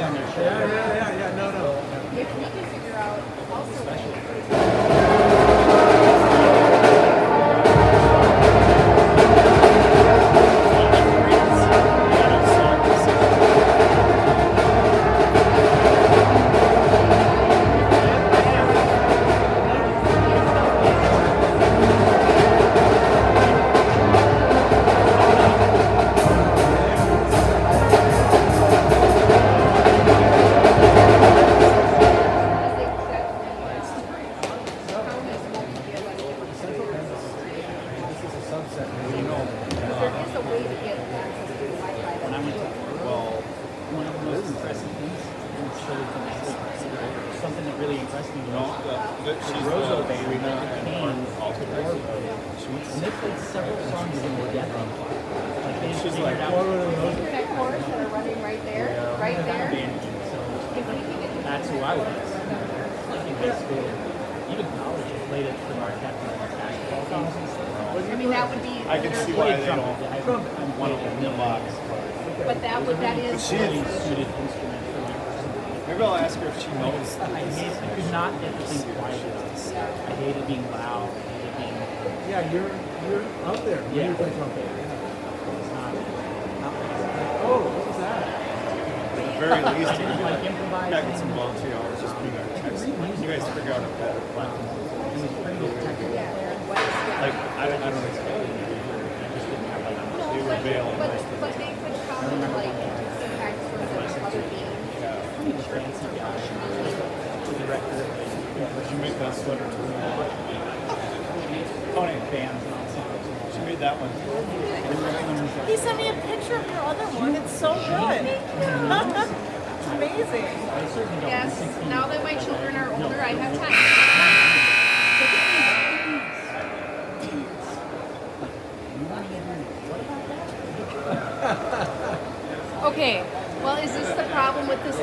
on their shoulder. Yeah, no. If we can figure out also. Maybe I'll ask her if she knows. I could not get the thing quiet. I hated being loud. Yeah, you're out there. Yeah. You're playing trumpet. Oh, what was that? At the very least, you can get some volunteer hours just being our text. You guys figure out a better plan. Like, I don't expect them to be here. I just didn't have like, they were bail. But they could come and like impact sort of other beings. Did you make that sweater too? Tony bands and all songs. She made that one. He sent me a picture of your other one. It's so good. It's amazing. Yes, now that my children are older, I have time. Okay, well, is this the problem with this?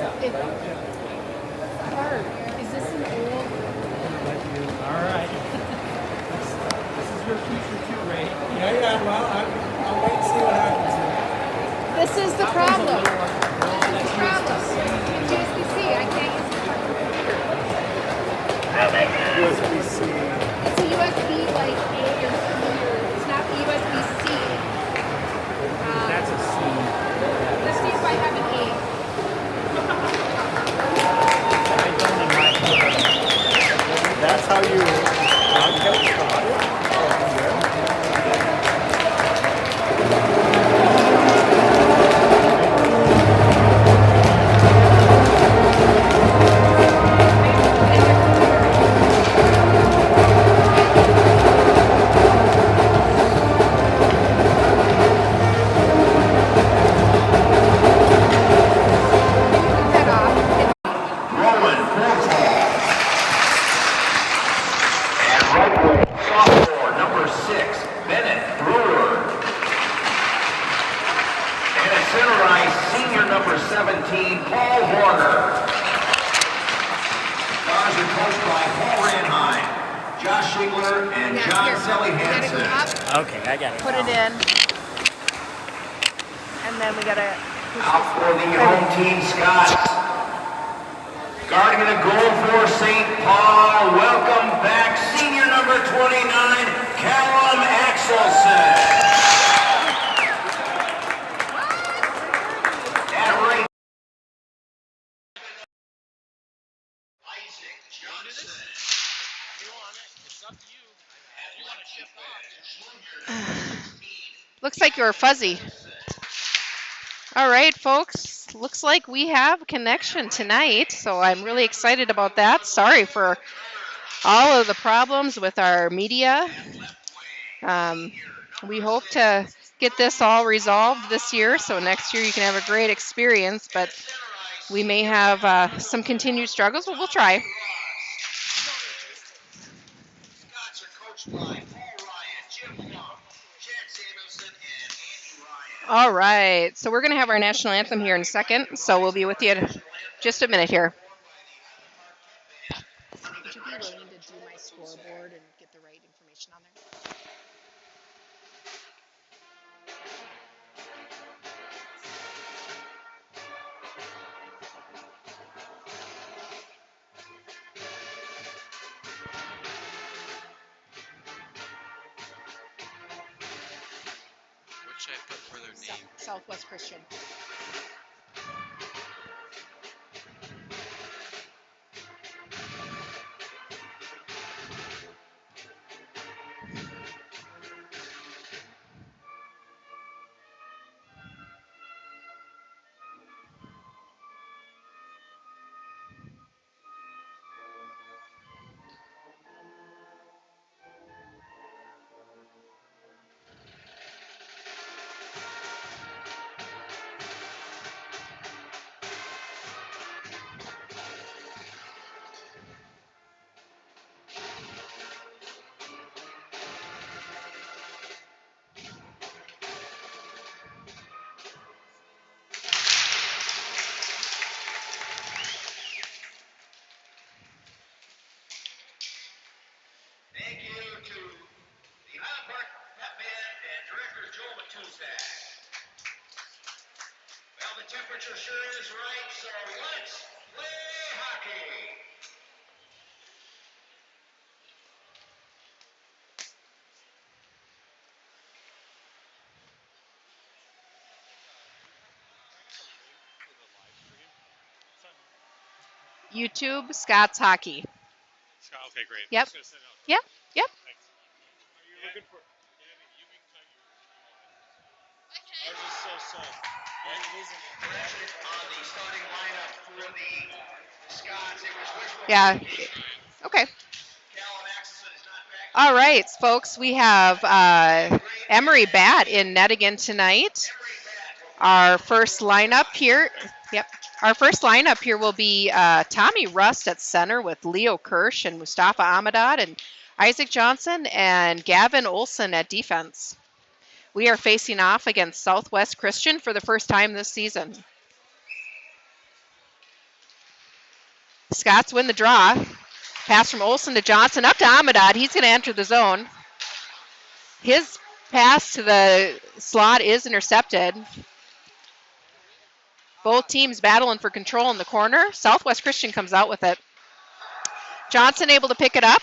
Hard. Is this an old? All right. This is your future too, Ray. Yeah, well, I'll wait and see what happens here. This is the problem. This is the problem. USB-C, I can't use the computer. USB-C. It's a USB like A or C, or it's not USB-C. That's a C. Let's see if I have an A. That's how you broadcast audio? Okay, I got it. Put it in. And then we gotta. Out for the home team, Scots. Guarding the goal for St. Paul. Welcome back, senior number 29, Callum Axelson. At right. Isaac Johnson. Looks like you're fuzzy. All right, folks. Looks like we have connection tonight, so I'm really excited about that. Sorry for all of the problems with our media. We hope to get this all resolved this year, so next year you can have a great experience, but we may have some continued struggles, but we'll try. Scots are coached by Paul Ryan, Jim Plum, Chad Samuelson, and Andy Ryan. All right, so we're going to have our national anthem here in a second, so we'll be with you in just a minute here. Would you be willing to do my scoreboard and get the right information on there? should I put for their name? Southwest Christian. Thank you to the Highland Park Pep Band and Director Joel Matuzak. Well, the temperature sure is right, so let's play hockey. YouTube, Scots Hockey. Okay, great. Yep. Just gonna send it out. Yep. Yep. Thanks. Are you looking for? You can cut your. Ours is so soft. Correction on the starting lineup for the Scots. It was wishful. Yeah. Okay. Callum Axelson is not back. All right, folks. We have Emery Bat in net again tonight. Our first lineup here. Yep. Our first lineup here will be Tommy Rust at center with Leo Kirsch and Mustafa Amadad and Isaac Johnson and Gavin Olson at defense. We are facing off against Southwest Christian for the first time this season. Scots win the draw. Pass from Olson to Johnson, up to Amadad. He's going to enter the zone. His pass to the slot is intercepted. Both teams battling for control in the corner. Southwest Christian comes out with it. Johnson able to pick it up.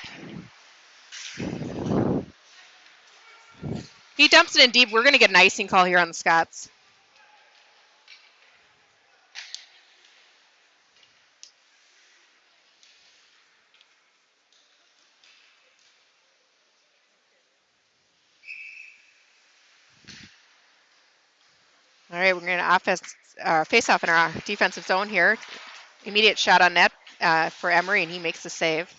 He dumps it in deep. We're going to get an icing call here on the Scots. All right, we're going to face off in our defensive zone here. Immediate shot on net for Emery, and he makes the save.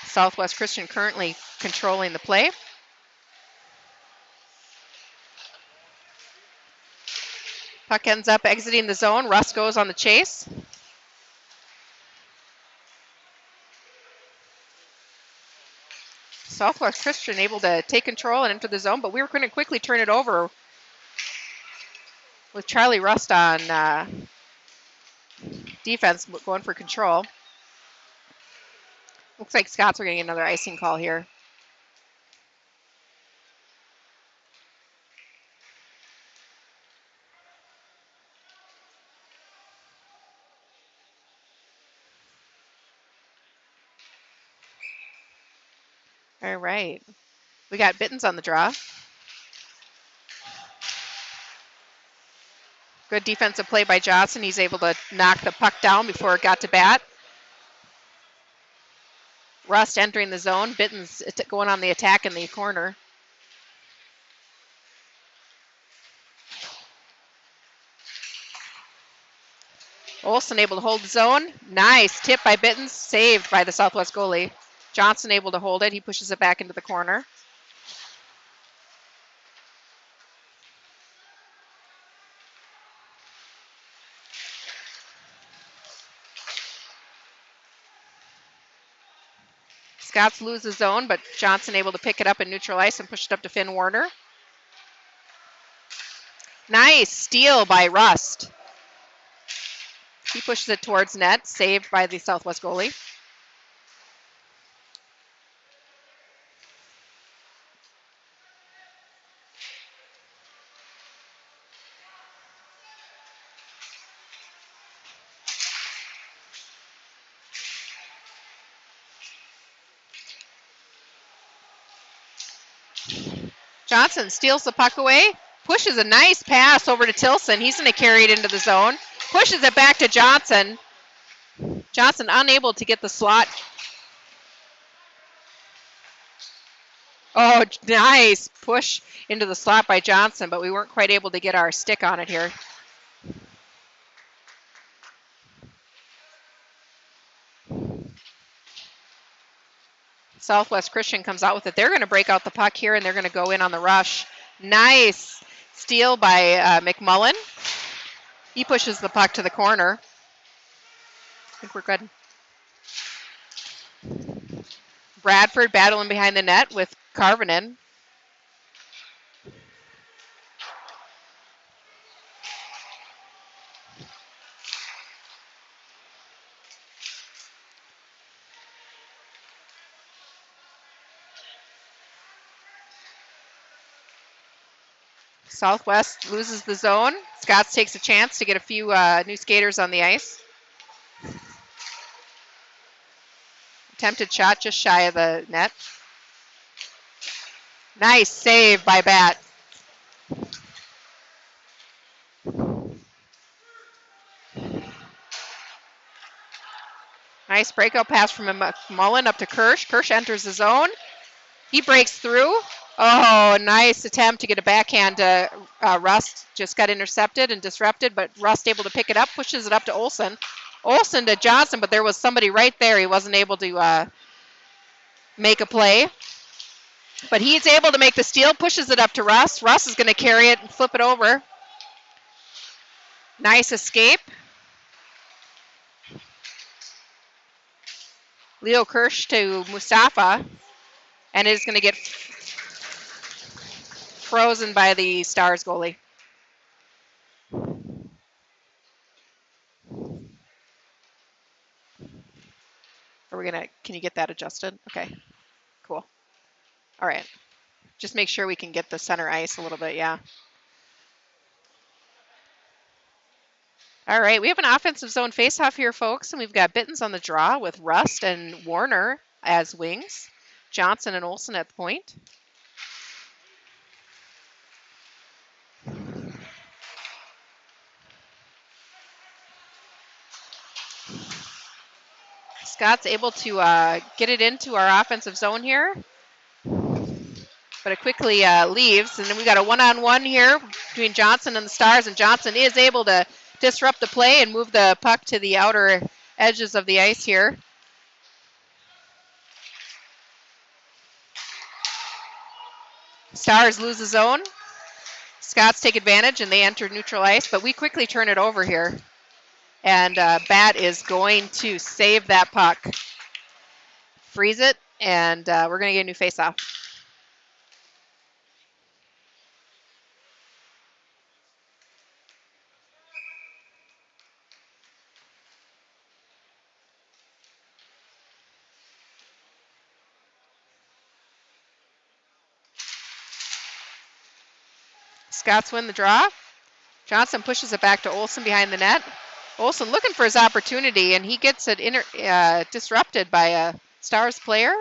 Southwest Christian currently controlling the play. Puck ends up exiting the zone. Russ goes on the chase. Southwest Christian able to take control and enter the zone, but we were going to quickly turn it over with Charlie Rust on defense going for control. Looks like Scots are getting another icing call here. All right. We got Bittens on the draw. Good defensive play by Johnson. He's able to knock the puck down before it got to bat. Rust entering the zone. Bittens going on the attack in the corner. Olsen able to hold the zone. Nice tip by Bittens. Saved by the Southwest goalie. Johnson able to hold it. He pushes it back into the corner. Scots lose the zone, but Johnson able to pick it up and neutral ice and push it up to Finn Warner. Nice steal by Rust. He pushes it towards net, saved by the Southwest goalie. Johnson steals the puck away, pushes a nice pass over to Tilson. He's going to carry it into the zone, pushes it back to Johnson. Johnson unable to get the slot. Oh, nice push into the slot by Johnson, but we weren't quite able to get our stick on it here. Southwest Christian comes out with it. They're going to break out the puck here, and they're going to go in on the rush. Nice steal by McMullen. He pushes the puck to the corner. I think we're good. Bradford battling behind the net with Karvinen. Southwest loses the zone. Scots takes a chance to get a few new skaters on the ice. Attempted shot just shy of the net. Nice save by Bat. Nice breakout pass from McMullen up to Kirsch. Kirsch enters the zone. He breaks through. Oh, nice attempt to get a backhand to Rust. Just got intercepted and disrupted, but Rust able to pick it up, pushes it up to Olsen. Olsen to Johnson, but there was somebody right there. He wasn't able to make a play. But he's able to make the steal, pushes it up to Russ. Russ is going to carry it and flip it over. Nice escape. Leo Kirsch to Mustafa, and it is going to get frozen by the Stars goalie. Can you get that adjusted? Okay, cool. All right. Just make sure we can get the center ice a little bit, yeah. All right, we have an offensive zone faceoff here, folks, and we've got Bittens on the draw with Rust and Warner as wings. Johnson and Olsen at the point. Scott's able to get it into our offensive zone here, but it quickly leaves. And then we got a one-on-one here between Johnson and the Stars, and Johnson is able to disrupt the play and move the puck to the outer edges of the ice here. Stars lose the zone. Scots take advantage, and they enter neutral ice, but we quickly turn it over here. And Bat is going to save that puck. Freeze it, and we're going to get a new faceoff. Scots win the draw. Johnson pushes it back to Olsen behind the net. Olsen looking for his opportunity, and he gets it disrupted by a Stars player.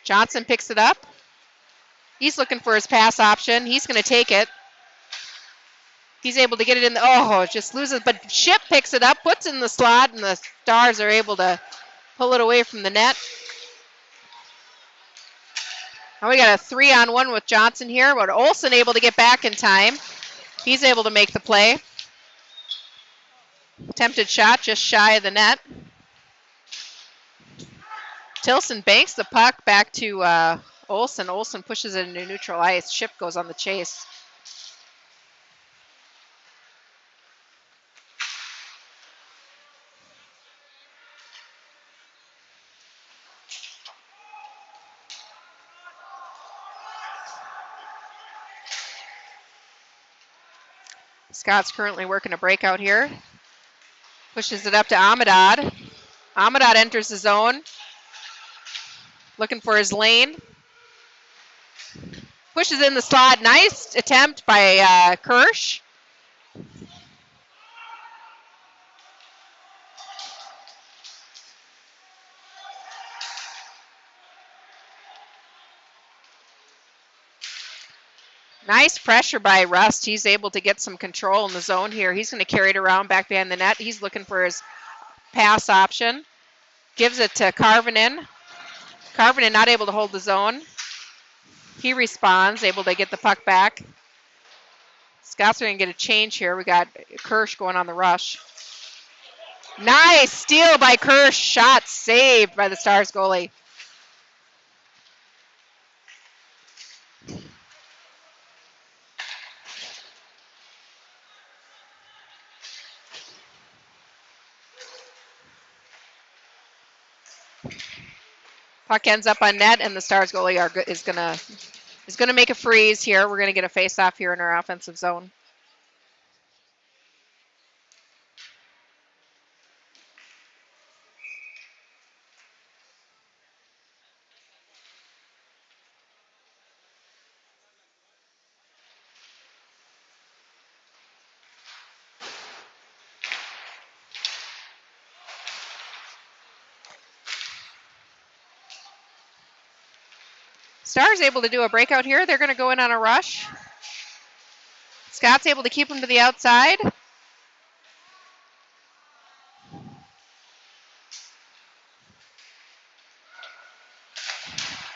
Johnson picks it up. He's looking for his pass option. He's going to take it. He's able to get it in. Just loses. But Ship picks it up, puts it in the slot, and the Stars are able to pull it away from the net. Now we got a 3-on-1 with Johnson here, but Olsen able to get back in time. He's able to make the play. Attempted shot just shy of the net. Tilson banks the puck back to Olsen. Olsen pushes it into neutral ice. Ship goes on the chase. Scott's currently working a breakout here. Pushes it up to Amadad. Amadad enters the zone. Looking for his lane. Pushes in the slot. Nice attempt by Kirsch. Nice pressure by Rust. He's able to get some control in the zone here. He's going to carry it around back behind the net. He's looking for his pass option. Gives it to Karvinen. Karvinen not able to hold the zone. He responds, able to get the puck back. Scots are going to get a change here. We got Kirsch going on the rush. Nice steal by Kirsch. Shot saved by the Stars goalie. Puck ends up on net, and the Stars goalie is gonna make a freeze here. We're gonna get a face-off here in our offensive zone. Stars able to do a breakout here. They're gonna go in on a rush. Scott's able to keep him to the outside.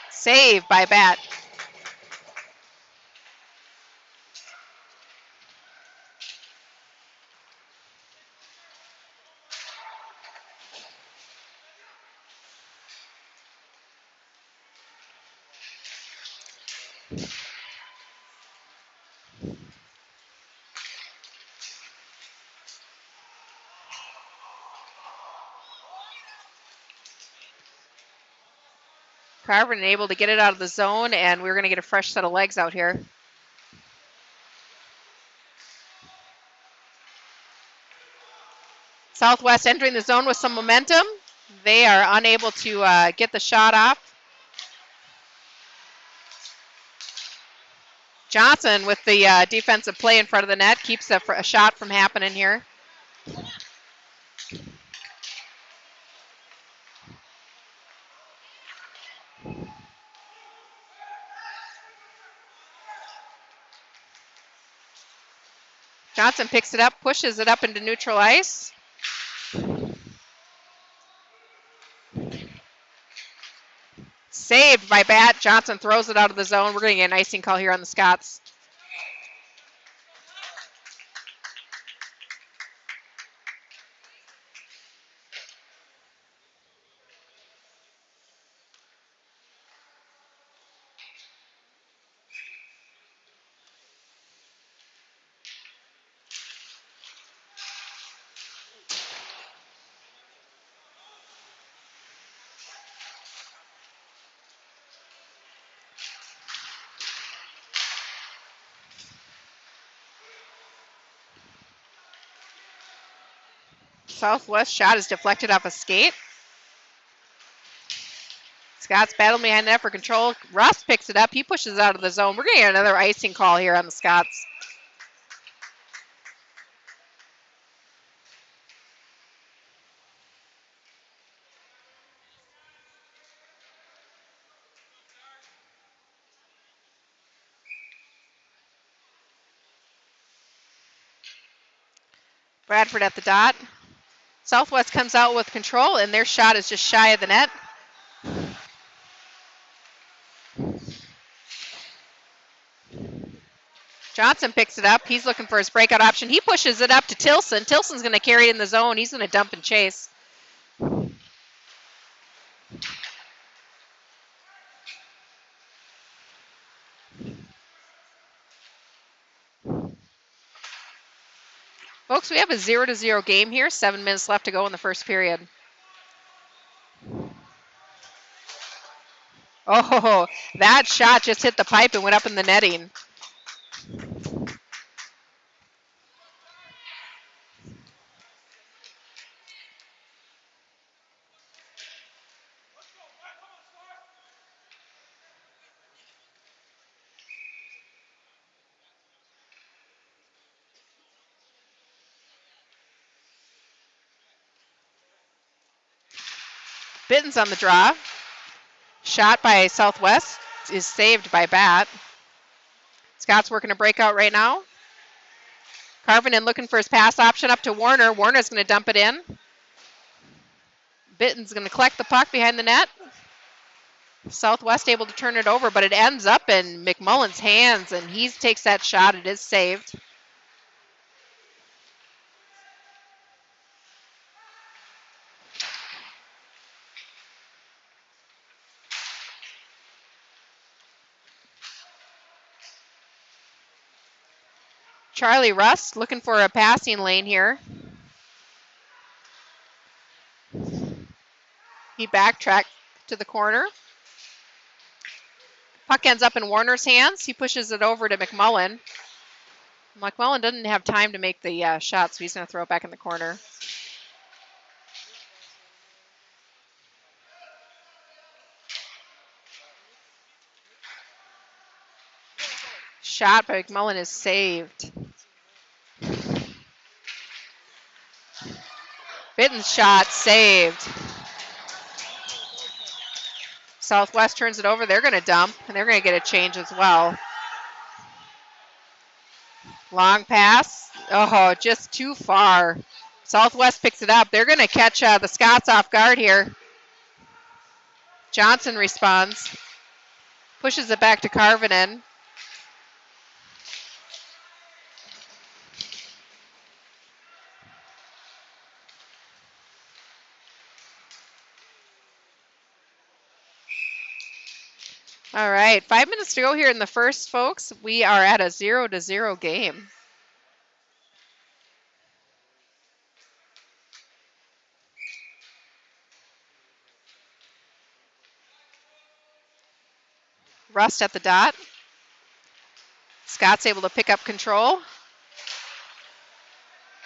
Save by Bat. Carvin able to get it out of the zone, and we're going to get a fresh set of legs out here. Southwest entering the zone with some momentum. They are unable to get the shot off. Johnson with the defensive play in front of the net keeps a shot from happening here. Johnson picks it up, pushes it up into neutral ice. Saved by Bat. Johnson throws it out of the zone. We're going to get an icing call here on the Scots. Southwest shot is deflected off a skate. Scott's battling behind the net for control. Rust picks it up. He pushes it out of the zone. We're going to get another icing call here on the Scots. Bradford at the dot. Southwest comes out with control, and their shot is just shy of the net. Johnson picks it up. He's looking for his breakout option. He pushes it up to Tilson. Tilson's going to carry it in the zone. He's going to dump and chase. Folks, we have a 0-0 game here. 7 minutes left to go in the first period. Oh, that shot just hit the pipe and went up in the netting. Bitten's on the draw. Shot by Southwest is saved by Bat. Scott's working a breakout right now. Carvinen looking for his pass option up to Warner. Warner's going to dump it in. Bitten's going to collect the puck behind the net. Southwest able to turn it over, but it ends up in McMullen's hands, and he takes that shot. It is saved. Charlie Rust looking for a passing lane here. He backtracked to the corner. Puck ends up in Warner's hands. He pushes it over to McMullen. McMullen doesn't have time to make the shot, so he's going to throw it back in the corner. Shot by McMullen is saved. Bitten's shot saved. Southwest turns it over. They're going to dump, and they're going to get a change as well. Long pass. Oh, just too far. Southwest picks it up. They're going to catch the Scots off guard here. Johnson responds. Pushes it back to Carvinen. All right, 5 minutes to go here in the first, folks. We are at a 0-0 game. Rust at the dot. Scott's able to pick up control.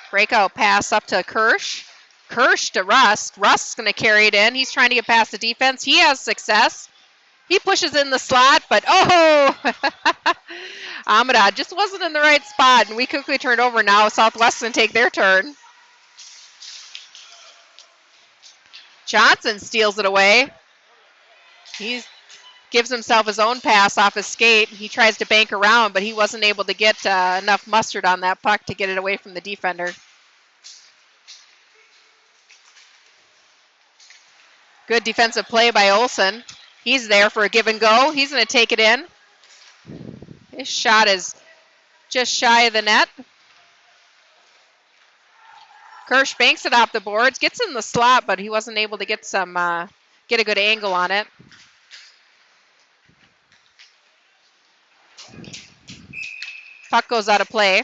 Breakout pass up to Kirsch. Kirsch to Rust. Rust's going to carry it in. He's trying to get past the defense. He has success. He pushes in the slot, but oh! Amada just wasn't in the right spot, and we quickly turned over now. Southwest going to take their turn. Johnson steals it away. He gives himself his own pass off his skate. He tries to bank around, but he wasn't able to get enough mustard on that puck to get it away from the defender. Good defensive play by Olsen. He's there for a give and go. He's going to take it in. His shot is just shy of the net. Kirsch banks it off the boards, gets in the slot, but he wasn't able to get a good angle on it. Puck goes out of play.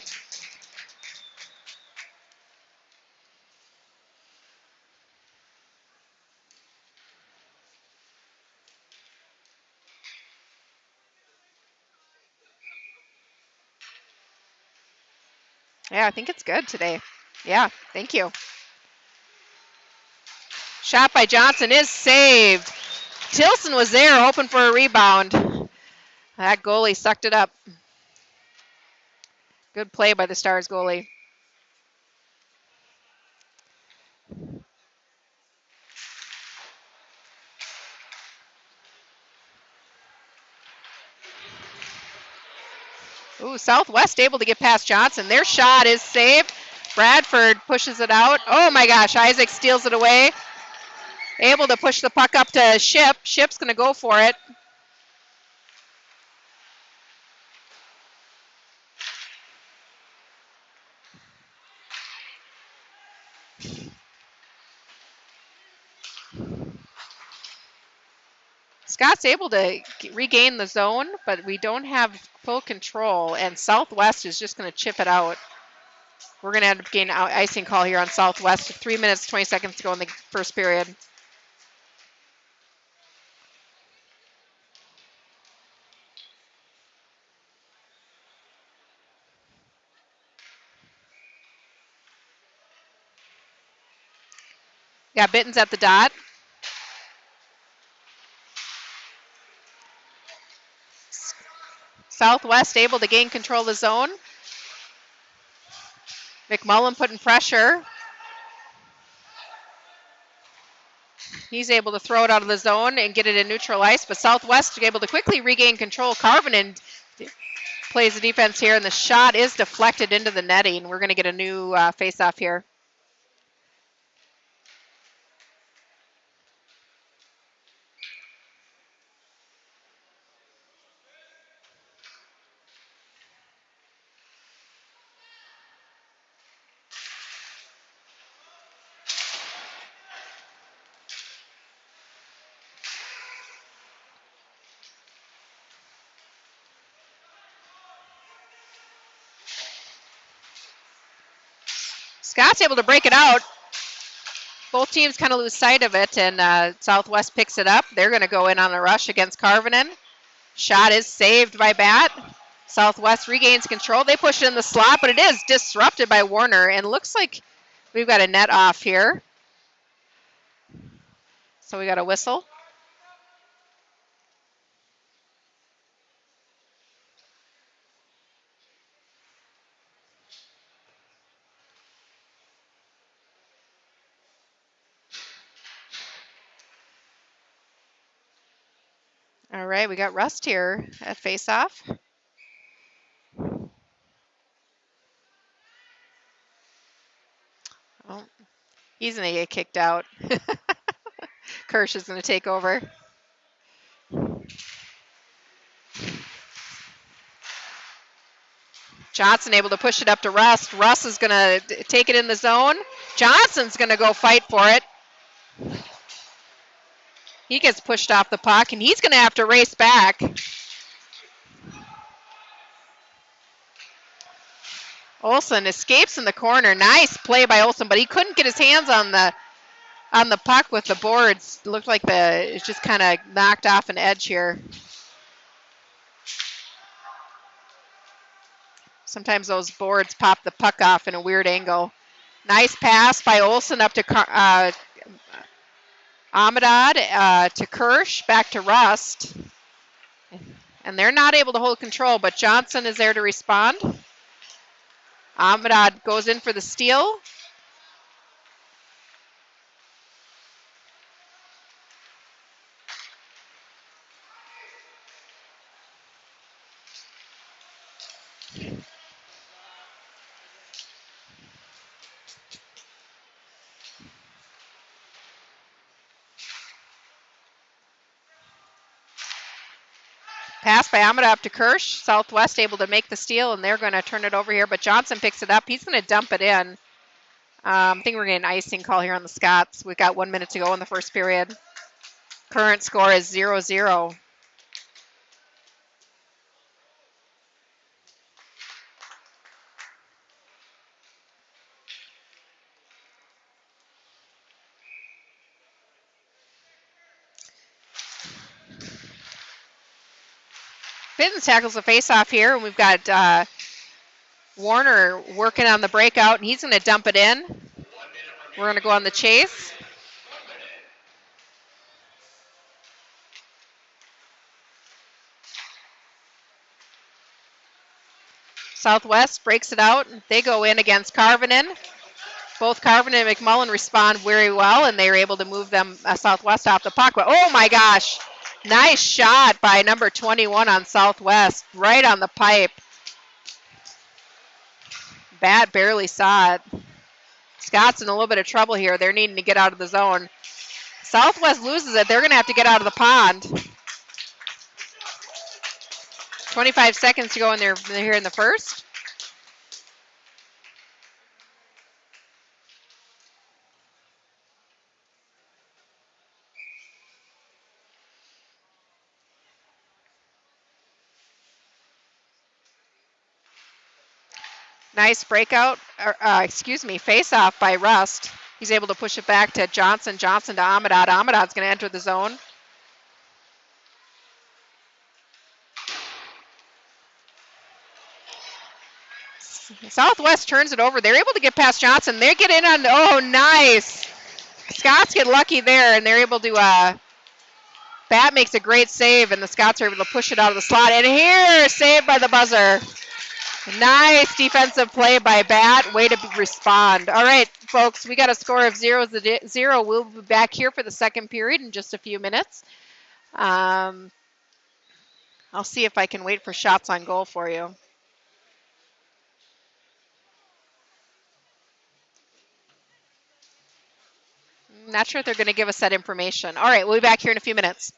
Yeah, I think it's good today. Yeah, thank you. Shot by Johnson is saved. Tilson was there hoping for a rebound. That goalie sucked it up. Good play by the Stars goalie. Ooh, Southwest able to get past Johnson. Their shot is saved. Bradford pushes it out. Oh my gosh, Isaac steals it away. Able to push the puck up to Ship. Ship's going to go for it. Scott's able to regain the zone, but we don't have full control, and Southwest is just going to chip it out. We're going to end up getting an icing call here on Southwest. 3 minutes, 20 seconds to go in the first period. Yeah, Bitten's at the dot. Southwest able to gain control of the zone. McMullen putting pressure. He's able to throw it out of the zone and get it in neutral ice, but Southwest is able to quickly regain control. Carvinen plays the defense here, and the shot is deflected into the netting. We're going to get a new face-off here. Scott's able to break it out. Both teams kind of lose sight of it, and Southwest picks it up. They're going to go in on a rush against Karvinen. Shot is saved by Bat. Southwest regains control. They push it in the slot, but it is disrupted by Warner, and looks like we've got a net off here. So we got a whistle. All right, we got Rust here at face-off. Oh, he's going to get kicked out. Kirsch is going to take over. Johnson able to push it up to Rust. Rust is going to take it in the zone. Johnson's going to go fight for it. He gets pushed off the puck, and he's going to have to race back. Olsen escapes in the corner. Nice play by Olsen, but he couldn't get his hands on the puck with the boards. It looked like it's just kind of knocked off an edge here. Sometimes those boards pop the puck off in a weird angle. Nice pass by Olsen up to Amadad, to Kirsch, back to Rust. And they're not able to hold control, but Johnson is there to respond. Amadad goes in for the steal. Pass by Amada up to Kirsch. Southwest able to make the steal, and they're going to turn it over here, but Johnson picks it up. He's going to dump it in. I think we're getting an icing call here on the Scots. We've got 1 minute to go in the first period. Current score is 0-0. Fittens tackles the face-off here, and we've got Warner working on the breakout, and he's going to dump it in. We're going to go on the chase. Southwest breaks it out. They go in against Karvinen. Both Karvinen and McMullen respond very well, and they are able to move them Southwest off the puck. But, oh, my gosh. Nice shot by number 21 on Southwest, right on the pipe. Bat barely saw it. Scott's in a little bit of trouble here. They're needing to get out of the zone. Southwest loses it. They're going to have to get out of the pond. 25 seconds to go in there here in the first. Nice breakout, face-off by Rust. He's able to push it back to Johnson. Johnson to Amadad. Amadad's going to enter the zone. Southwest turns it over. They're able to get past Johnson. They get in on, oh, nice. Scots get lucky there, and they're able to, Bat makes a great save, and the Scots are able to push it out of the slot. And here, saved by the buzzer. Nice defensive play by Bat. Way to respond. All right, folks, we got a score of 0-0. We'll be back here for the second period in just a few minutes. I'll see if I can wait for shots on goal for you. Not sure if they're going to give us that information. All right, we'll be back here in a few minutes.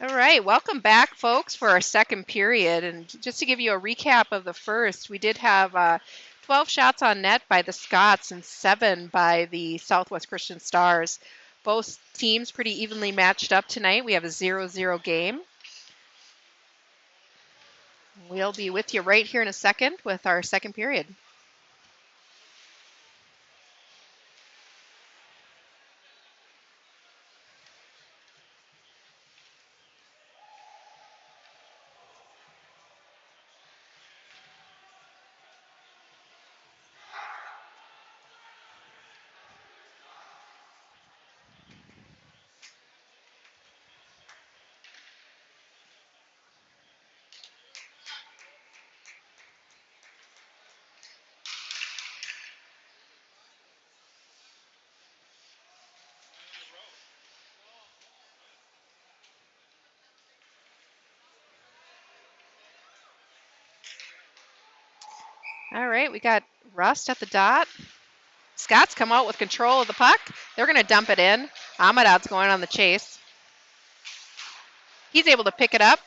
All right, welcome back, folks, for our second period. And just to give you a recap of the first, we did have 12 shots on net by the Scots and 7 by the Southwest Christian Stars. Both teams pretty evenly matched up tonight. We have a 0-0 game. We'll be with you right here in a second with our second period. All right, we got Rust at the dot. Scots come out with control of the puck. They're going to dump it in. Amadad's going on the chase. He's able to pick it up.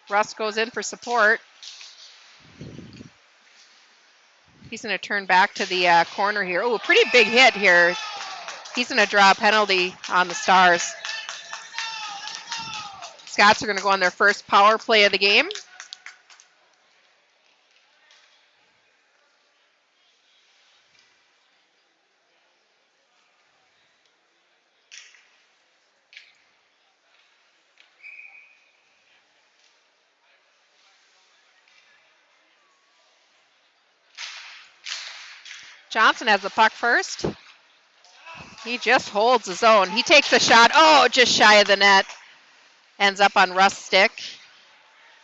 Rust goes in for support. He's going to turn back to the corner here. Oh, a pretty big hit here. He's going to draw a penalty on the Stars. Scots are going to go on their first power play of the game. Johnson has the puck first. He just holds his own. He takes the shot. Oh, just shy of the net. Ends up on Rust's stick.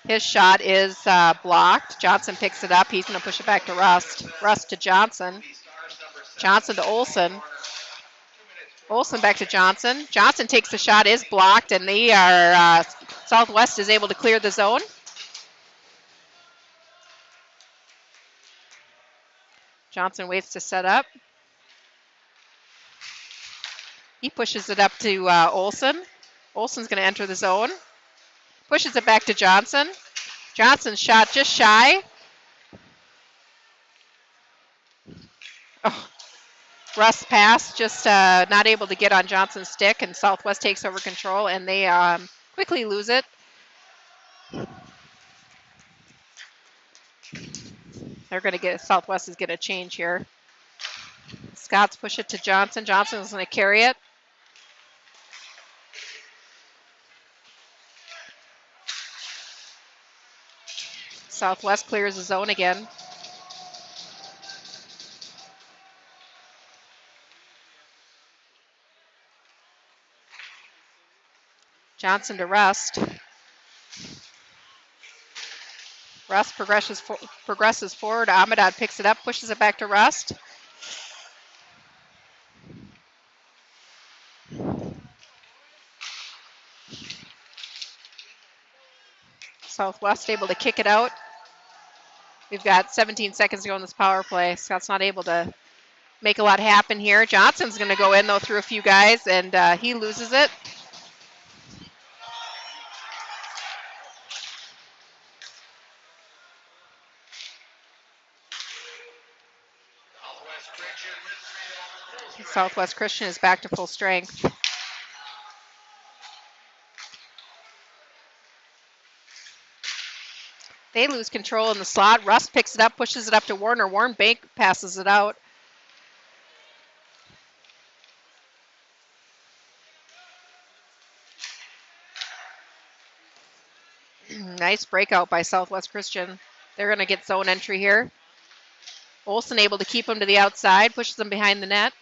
His shot is blocked. Johnson picks it up. He's going to push it back to Rust. Rust to Johnson. Johnson to Olsen. Olsen back to Johnson. Johnson takes the shot, is blocked, and they are Southwest is able to clear the zone. Johnson waits to set up. He pushes it up to Olsen. Olsen's going to enter the zone. Pushes it back to Johnson. Johnson's shot just shy. Oh, Russ pass, just not able to get on Johnson's stick, and Southwest takes over control, and they quickly lose it. They're going to get, Southwest is going to change here. Scots push it to Johnson. Johnson's going to carry it. Southwest clears the zone again. Johnson to Rust. Rust progresses forward. Amadad picks it up, pushes it back to Rust. Southwest able to kick it out. We've got 17 seconds to go in this power play. Scott's not able to make a lot happen here. Johnson's going to go in, though, through a few guys, and he loses it. Southwest Christian is back to full strength. They lose control in the slot. Rust picks it up, pushes it up to Warner. Warren Bank passes it out. Nice breakout by Southwest Christian. They're going to get zone entry here. Olsen able to keep him to the outside, pushes him behind the net.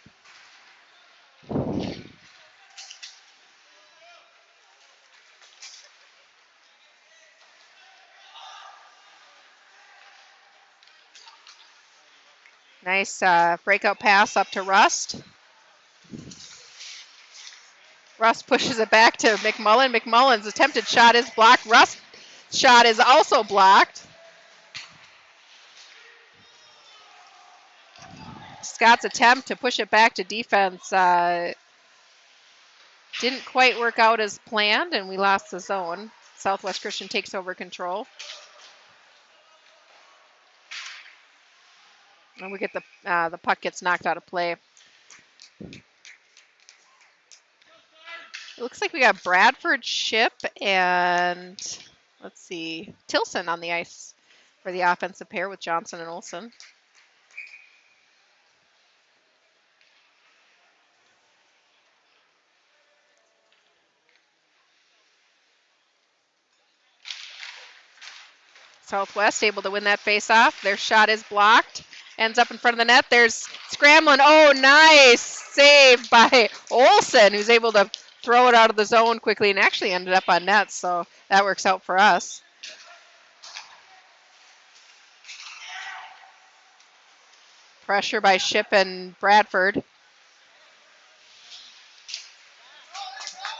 Nice breakout pass up to Rust. Rust pushes it back to McMullen. McMullen's attempted shot is blocked. Rust's shot is also blocked. Scott's attempt to push it back to defense Didn't quite work out as planned, and we lost the zone. Southwest Christian takes over control. And we get the puck gets knocked out of play. It looks like we got Bradford, Ship, and let's see, Tilson on the ice for the offensive pair with Johnson and Olsen. Southwest able to win that face-off. Their shot is blocked. Ends up in front of the net. There's scrambling. Oh, nice save by Olsen, who's able to throw it out of the zone quickly and actually ended up on net, so that works out for us. Pressure by Ship and Bradford.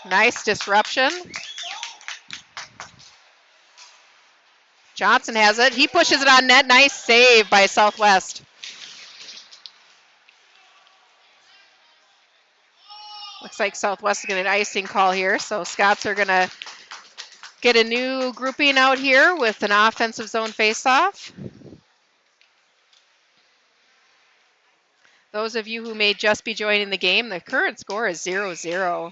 Nice disruption. Johnson has it. He pushes it on net. Nice save by Southwest. Looks like Southwest is going to get an icing call here, so Scots are going to get a new grouping out here with an offensive zone faceoff. Those of you who may just be joining the game, the current score is 0-0.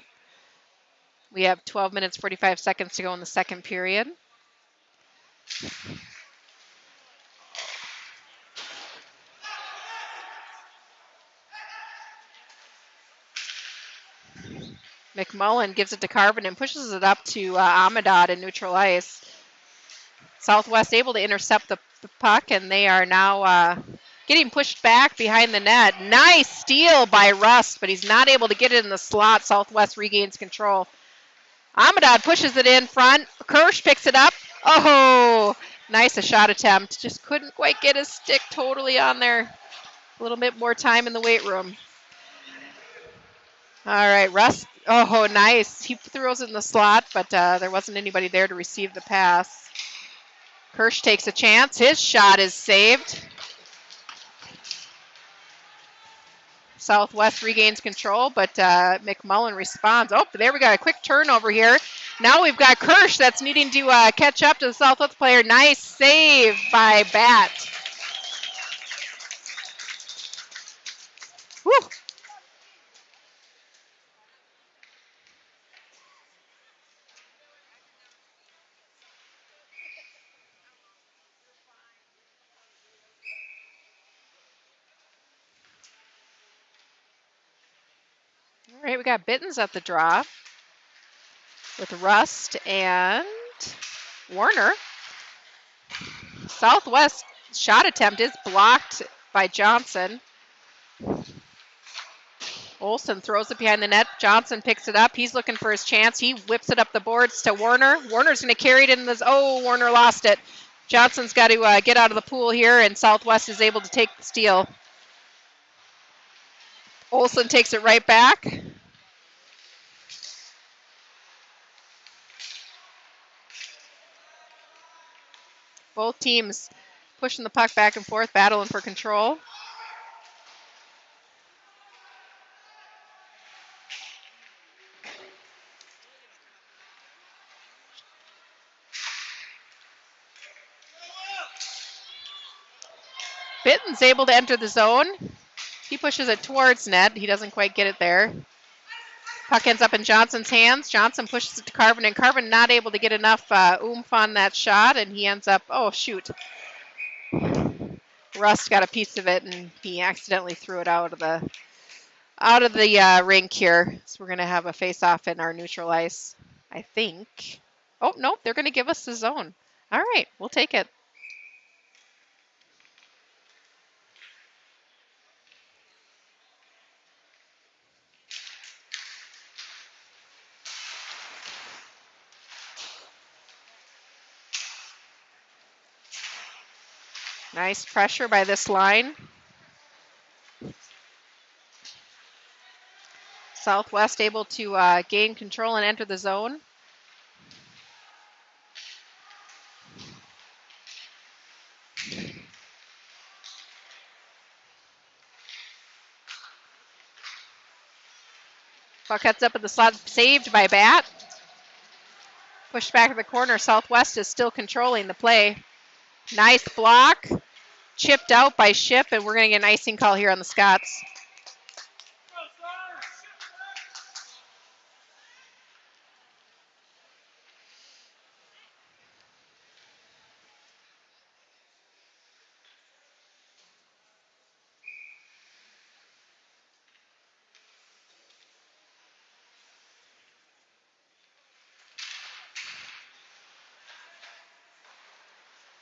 We have 12 minutes, 45 seconds to go in the second period. McMullen gives it to Carvin and pushes it up to Amadad in neutral ice. Southwest able to intercept the puck, and they are now getting pushed back behind the net. Nice steal by Rust, but he's not able to get it in the slot. Southwest regains control. Amadad pushes it in front. Kirsch picks it up. Oh, nice a shot attempt. Just couldn't quite get his stick totally on there. A little bit more time in the weight room. All right, Russ. Oh, nice. He throws it in the slot, but there wasn't anybody there to receive the pass. Kirsch takes a chance. His shot is saved. Southwest regains control, but McMullen responds. Oh, there we got a quick turnover here. Now we've got Kirsch that's needing to catch up to the Southwest player. Nice save by Bat. Woo. All right, we got Bittens at the draw with Rust and Warner. Southwest shot attempt is blocked by Johnson. Olsen throws it behind the net. Johnson picks it up. He's looking for his chance. He whips it up the boards to Warner. Warner's going to carry it in this. Oh, Warner lost it. Johnson's got to get out of the pool here, and Southwest is able to take the steal. Olsen takes it right back. Both teams pushing the puck back and forth, battling for control. Bitten's able to enter the zone. He pushes it towards net. He doesn't quite get it there. Puck ends up in Johnson's hands. Johnson pushes it to Carvin, and Carvin not able to get enough oomph on that shot, and he ends up, oh, shoot. Rust got a piece of it, and he accidentally threw it out of the rink here. So we're going to have a face-off in our neutral ice, I think. Oh, nope, they're going to give us the zone. All right, we'll take it. Nice pressure by this line. Southwest able to gain control and enter the zone. Puck cuts up in the slot, saved by Bat. Pushed back to the corner. Southwest is still controlling the play. Nice block. Chipped out by Ship, and we're going to get an icing call here on the Scots.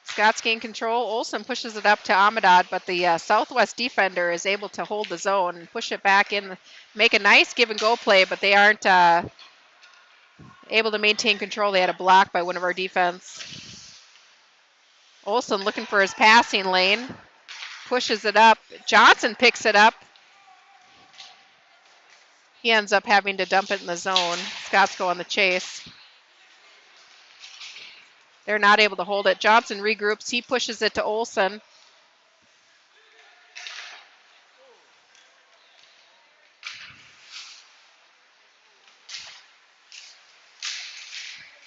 Scots gain control. Olsen pushes it up to Amadad, but the Southwest defender is able to hold the zone and push it back in, make a nice give and go play, but they aren't able to maintain control. They had a block by one of our defense. Olsen looking for his passing lane, pushes it up. Johnson picks it up. He ends up having to dump it in the zone. Scots go on the chase. They're not able to hold it. Johnson regroups. He pushes it to Olsen.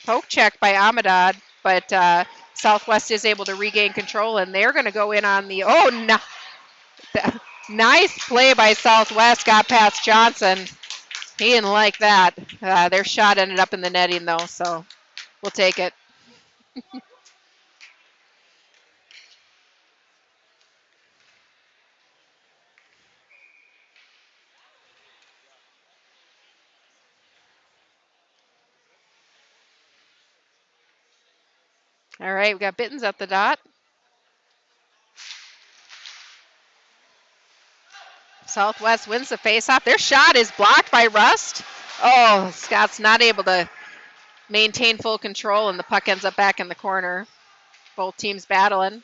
Poke check by Amadad, but Southwest is able to regain control, and they're going to go in on the, nice play by Southwest, got past Johnson. He didn't like that. Their shot ended up in the netting, though, so we'll take it. All right, we got Bittens at the dot. Southwest wins the faceoff. Their shot is blocked by Rust. Oh, Scott's not able to maintain full control, and the puck ends up back in the corner. Both teams battling.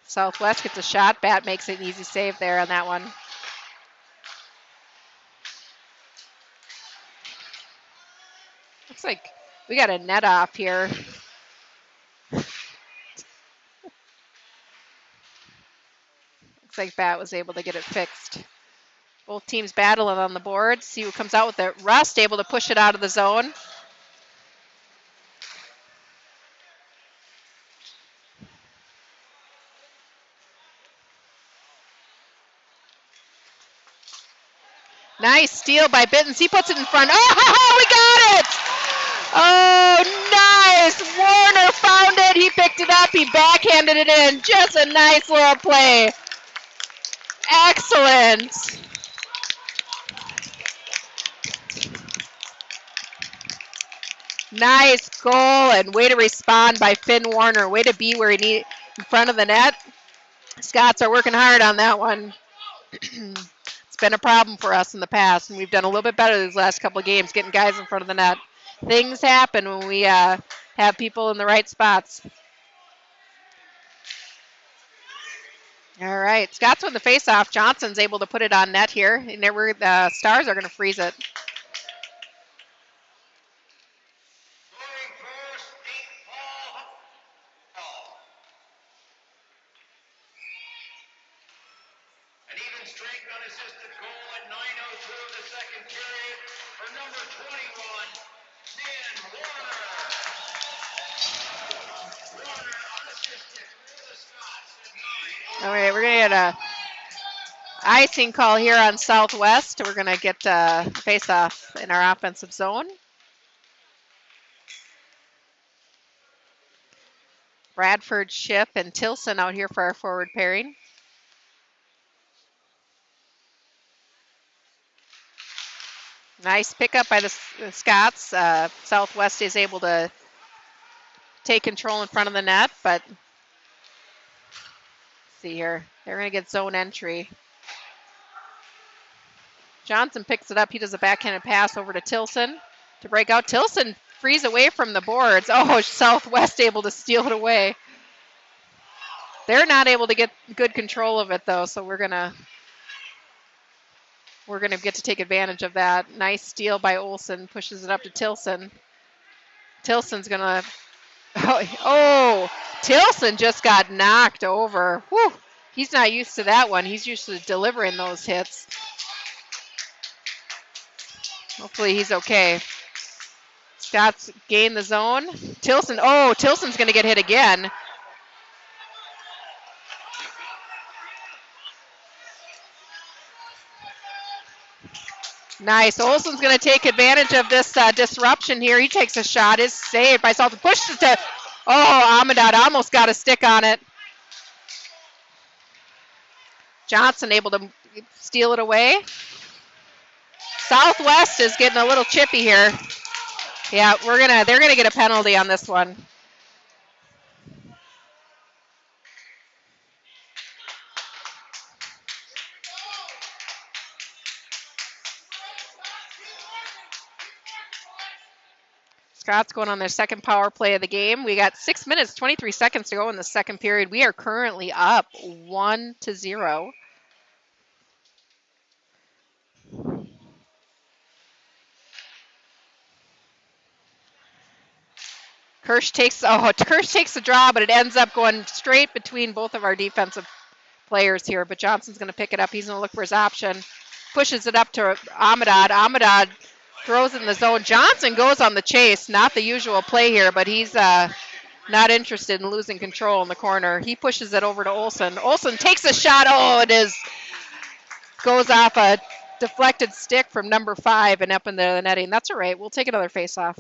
Southwest gets a shot. Bat makes an easy save there on that one. Looks like we got a net off here. Looks like Bat was able to get it fixed. Both teams battling on the board. See who comes out with it. Rust able to push it out of the zone. Nice steal by Bittens. He puts it in front. Oh, we got it! Oh, nice. Warner found it. He picked it up. He backhanded it in. Just a nice little play. Excellent. Nice goal, and way to respond by Finn Warner. Way to be where he needs in front of the net. Scots are working hard on that one. It's been a problem for us in the past, and we've done a little bit better these last couple of games, getting guys in front of the net. Things happen when we have people in the right spots. All right, Scots win the faceoff. Johnson's able to put it on net here, and the Stars are going to freeze it. An even strength unassisted goal at 9:02 of the second period for number 21, Finn Warner. Warner unassisted for the Scots at 9:02. All right, we're going to get a icing call here on Southwest. We're going to get a face-off in our offensive zone. Bradford, Ship, and Tilson out here for our forward pairing. Nice pickup by the Scots. Southwest is able to take control in front of the net, but let's see here. They're going to get zone entry. Johnson picks it up. He does a backhanded pass over to Tilson to break out. Tilson frees away from the boards. Oh, Southwest able to steal it away. They're not able to get good control of it, though, so we're gonna get to take advantage of that. Nice steal by Olsen. Pushes it up to Tilson. Tilson's going to Oh, Tilson just got knocked over. Whew. He's not used to that one. He's used to delivering those hits. Hopefully he's okay. Scots gain the zone. Tilson, Tilson's going to get hit again. Nice. Olson's going to take advantage of this disruption here. He takes a shot. Is saved by Salton. Pushes it to, Amadad almost got a stick on it. Johnson able to steal it away. Southwest is getting a little chippy here. Yeah, they're gonna get a penalty on this one. Scots going on their second power play of the game. We got 6 minutes, 23 seconds to go in the second period. We are currently up 1-0. Kirsch takes the draw, but it ends up going straight between both of our defensive players here. But Johnson's going to pick it up. He's going to look for his option. Pushes it up to Amadad. Amadad throws it in the zone. Johnson goes on the chase. Not the usual play here, but he's not interested in losing control in the corner. He pushes it over to Olson. Olson takes a shot. Goes off a deflected stick from number 5 and up in the netting. That's all right. We'll take another face-off.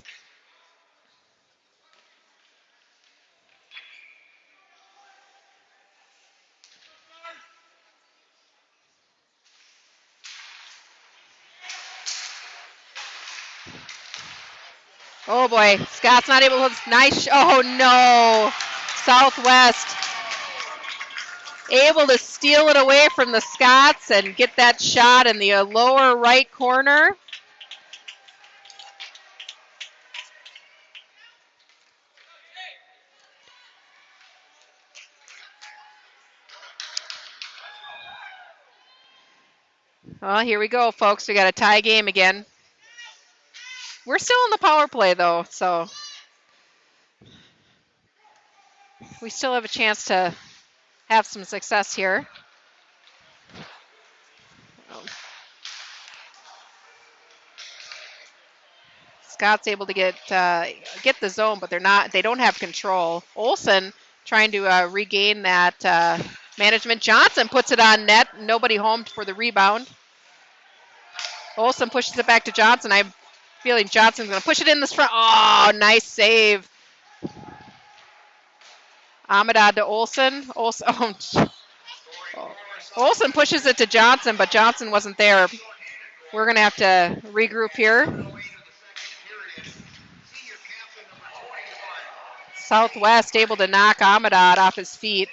Oh boy, Scott's not able to, nice, oh no. Southwest able to steal it away from the Scots and get that shot in the lower right corner. Well, here we go, folks. We got a tie game again. We're still in the power play, though, so we still have a chance to have some success here. Scott's able to get the zone, but they don't have control. Olson trying to regain that management. Johnson puts it on net. Nobody home for the rebound. Olson pushes it back to Johnson. I'm feeling Johnson's going to push it in this front. Oh, nice save. Amadad to Olson. Olson pushes it to Johnson, but Johnson wasn't there. We're going to have to regroup here. Southwest able to knock Amadad off his feet.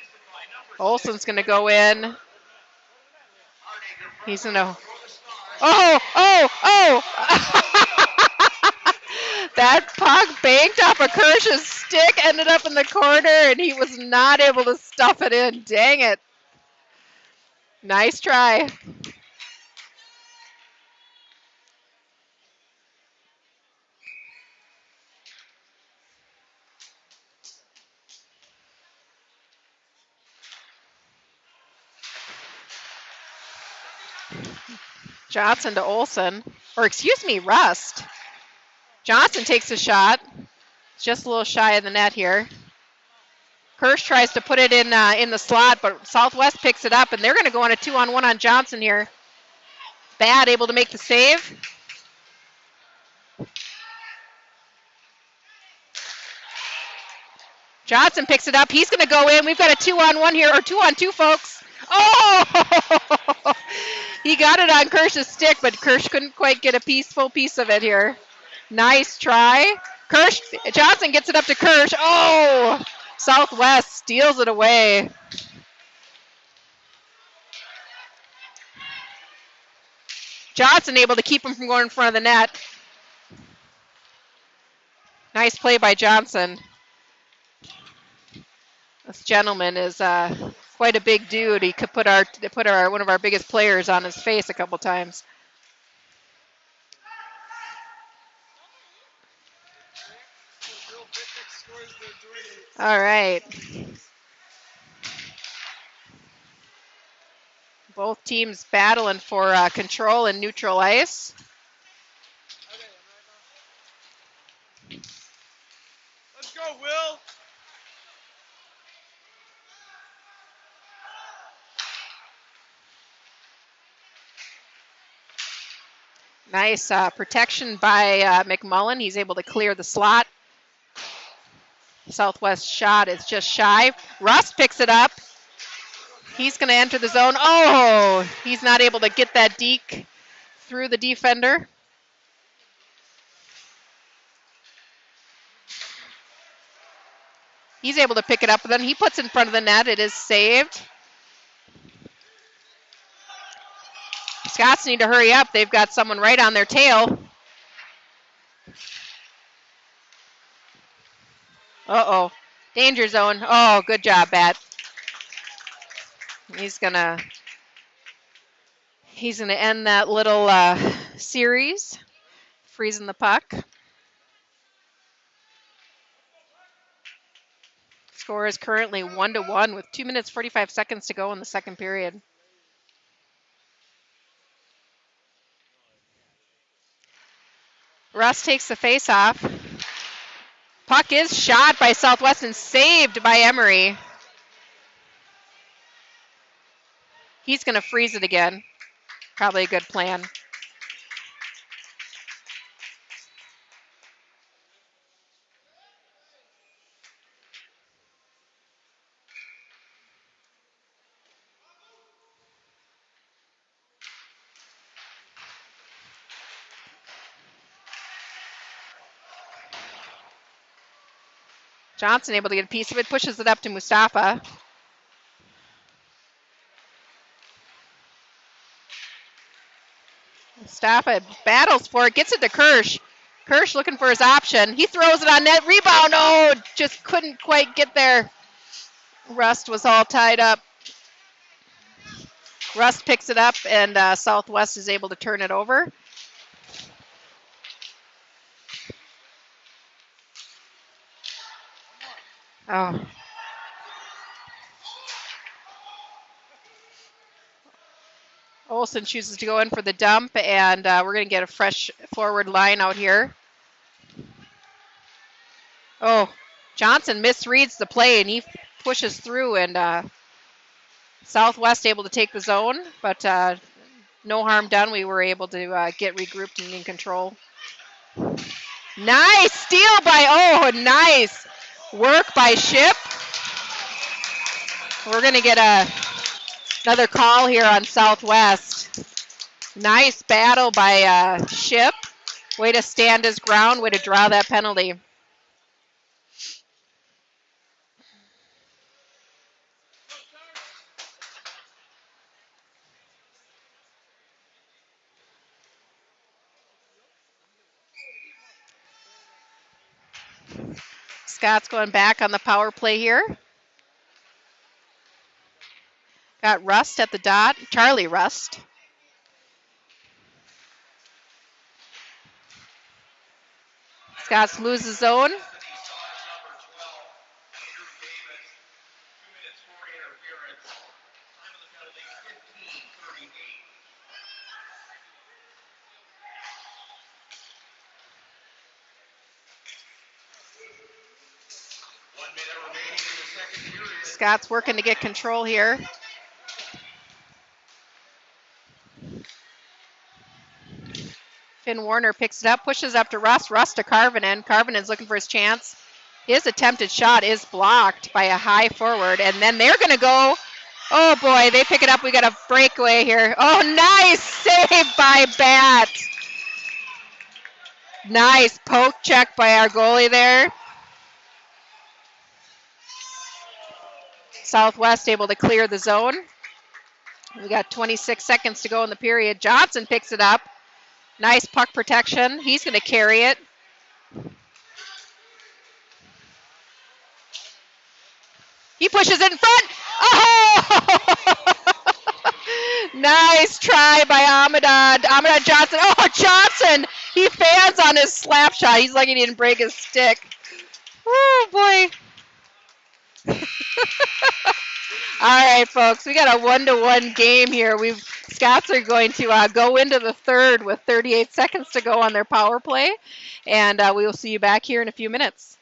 Olson's going to go in. He's going to... Oh! That puck banked off of Kirsch's stick, ended up in the corner, and he was not able to stuff it in. Dang it. Nice try. Johnson to Olson. Rust. Johnson takes a shot. Just a little shy of the net here. Kirsch tries to put it in the slot, but Southwest picks it up, and they're going to go on a 2-on-1 on Johnson here. Bad able to make the save. Johnson picks it up. He's going to go in. We've got a 2-on-1 here, or 2-on-2, folks. Oh! He got it on Kirsch's stick, but Kirsch couldn't quite get a full piece of it here. Nice try. Johnson gets it up to Kirsch. Oh! Southwest steals it away. Johnson able to keep him from going in front of the net. Nice play by Johnson. This gentleman is quite a big dude. He could put one of our biggest players on his face a couple times. All right. Both teams battling for control in neutral ice. Let's go, Will. Nice protection by McMullen. He's able to clear the slot. Southwest shot is just shy. Rust picks it up. He's going to enter the zone. Oh, he's not able to get that deke through the defender. He's able to pick it up, and then he puts it in front of the net. It is saved. Scots need to hurry up. They've got someone right on their tail. Uh-oh. Danger zone. Oh, good job, Bat. He's gonna end that little series, freezing the puck. Score is currently 1-1 with 2 minutes 45 seconds to go in the second period. Russ takes the face off. Puck is shot by Southwest and saved by Emery. He's going to freeze it again. Probably a good plan. Johnson able to get a piece of it, pushes it up to Mustafa. Mustafa battles for it, gets it to Kirsch. Kirsch looking for his option. He throws it on net. Rebound. Oh, just couldn't quite get there. Rust was all tied up. Rust picks it up, and Southwest is able to turn it over. Oh. Olsen chooses to go in for the dump, and we're going to get a fresh forward line out here. Oh, Johnson misreads the play, and he pushes through, and Southwest able to take the zone, but no harm done. We were able to get regrouped and in control. Nice steal by, nice work by Ship. We're going to get another call here on Southwest. Nice battle by Ship. Way to stand his ground, way to draw that penalty. Scott's going back on the power play here. Got Rust at the dot, Charlie Rust. Scots lose the zone. Scott's working to get control here. Finn Warner picks it up, pushes up to Rust. Rust to Karvinen. Karvinen's looking for his chance. His attempted shot is blocked by a high forward, and then they're going to go. Oh, boy, they pick it up. We got a breakaway here. Oh, nice save by Bat. Nice poke check by our goalie there. Southwest able to clear the zone. We got 26 seconds to go in the period. Johnson picks it up. Nice puck protection. He's going to carry it. He pushes it in front. Oh! Nice try by Amadad Johnson. Oh, Johnson! He fans on his slap shot. He's lucky he didn't break his stick. Oh, boy. All right, folks, we got a 1-1 game here. Scots are going to go into the third with 38 seconds to go on their power play, and we will see you back here in a few minutes.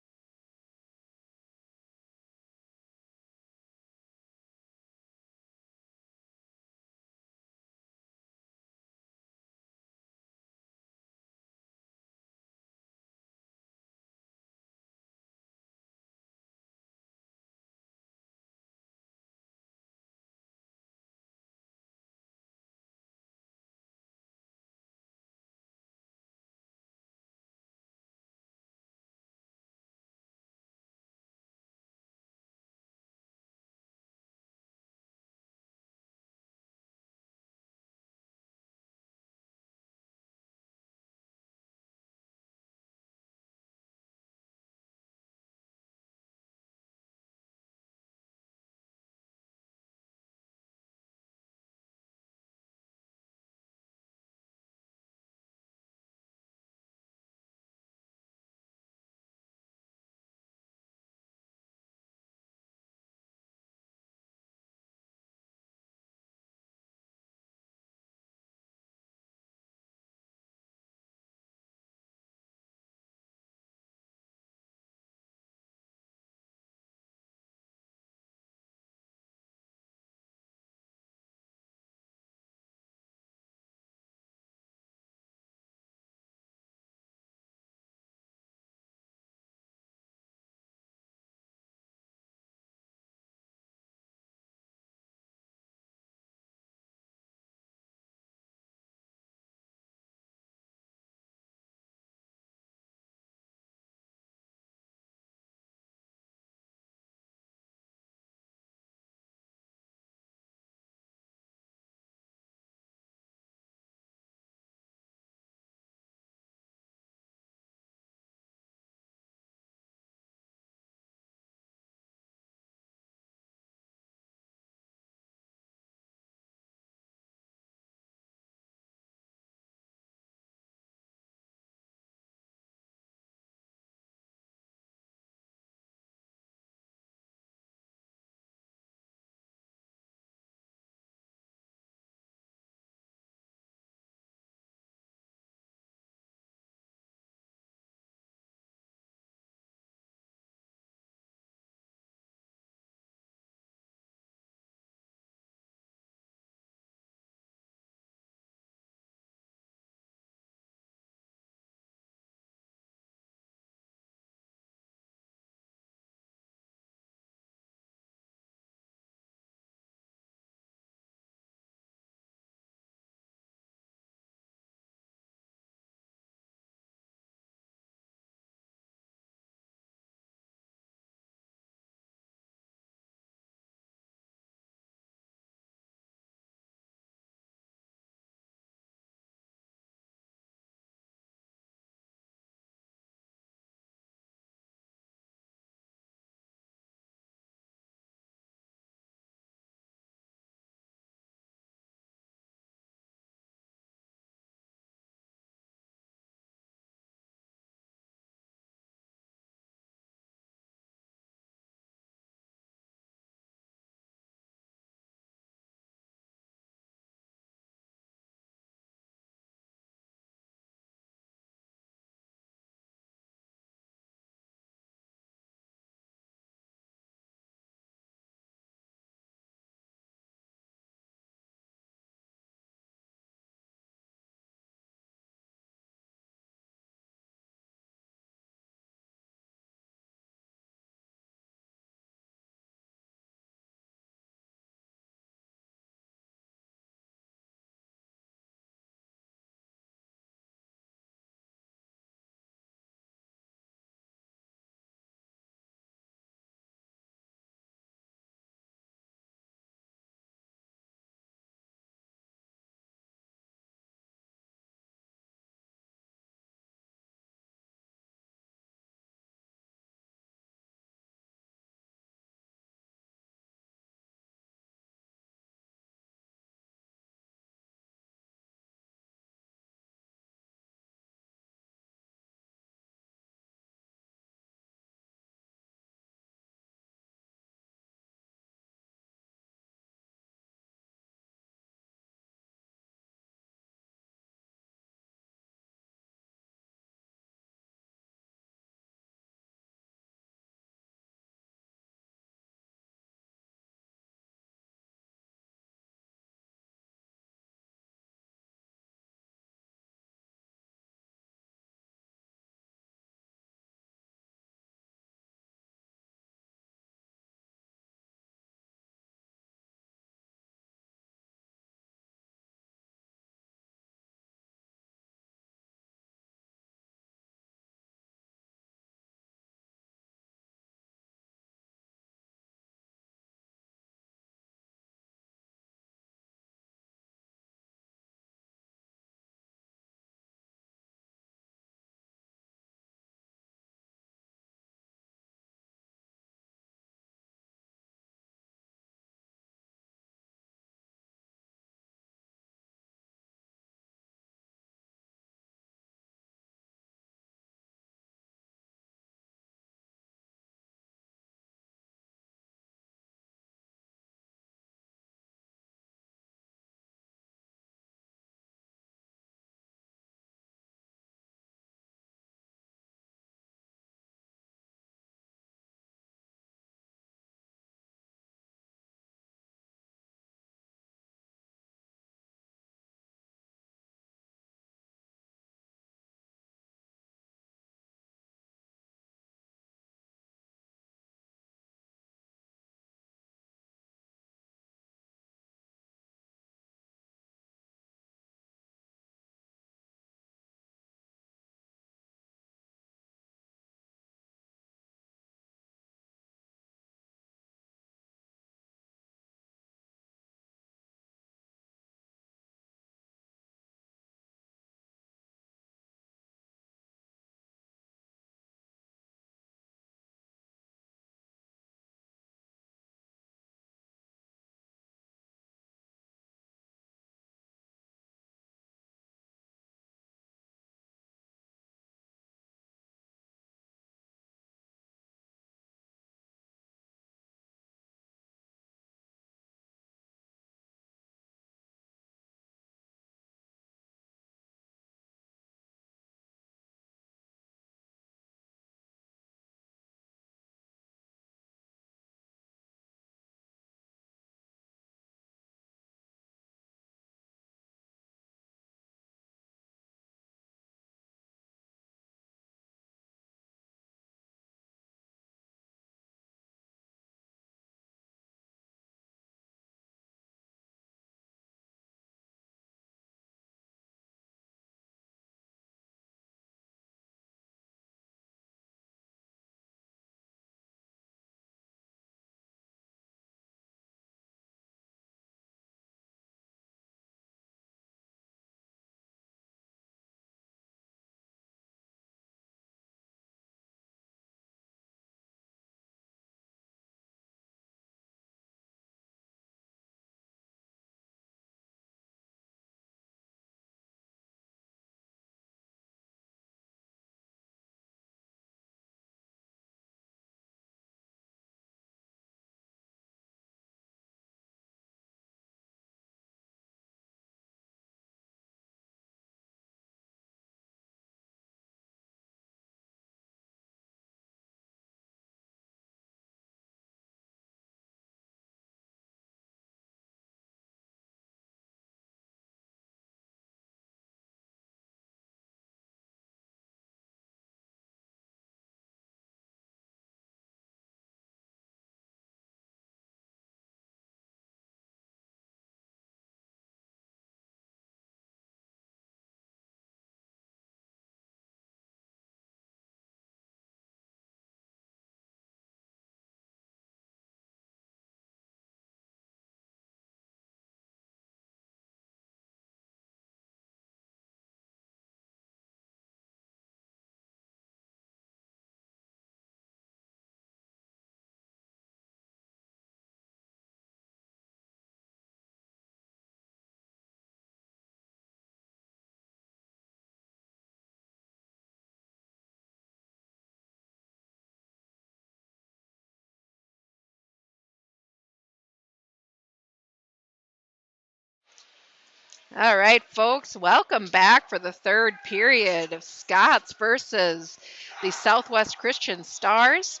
All right, folks, welcome back for the third period of Scots versus the Southwest Christian Stars.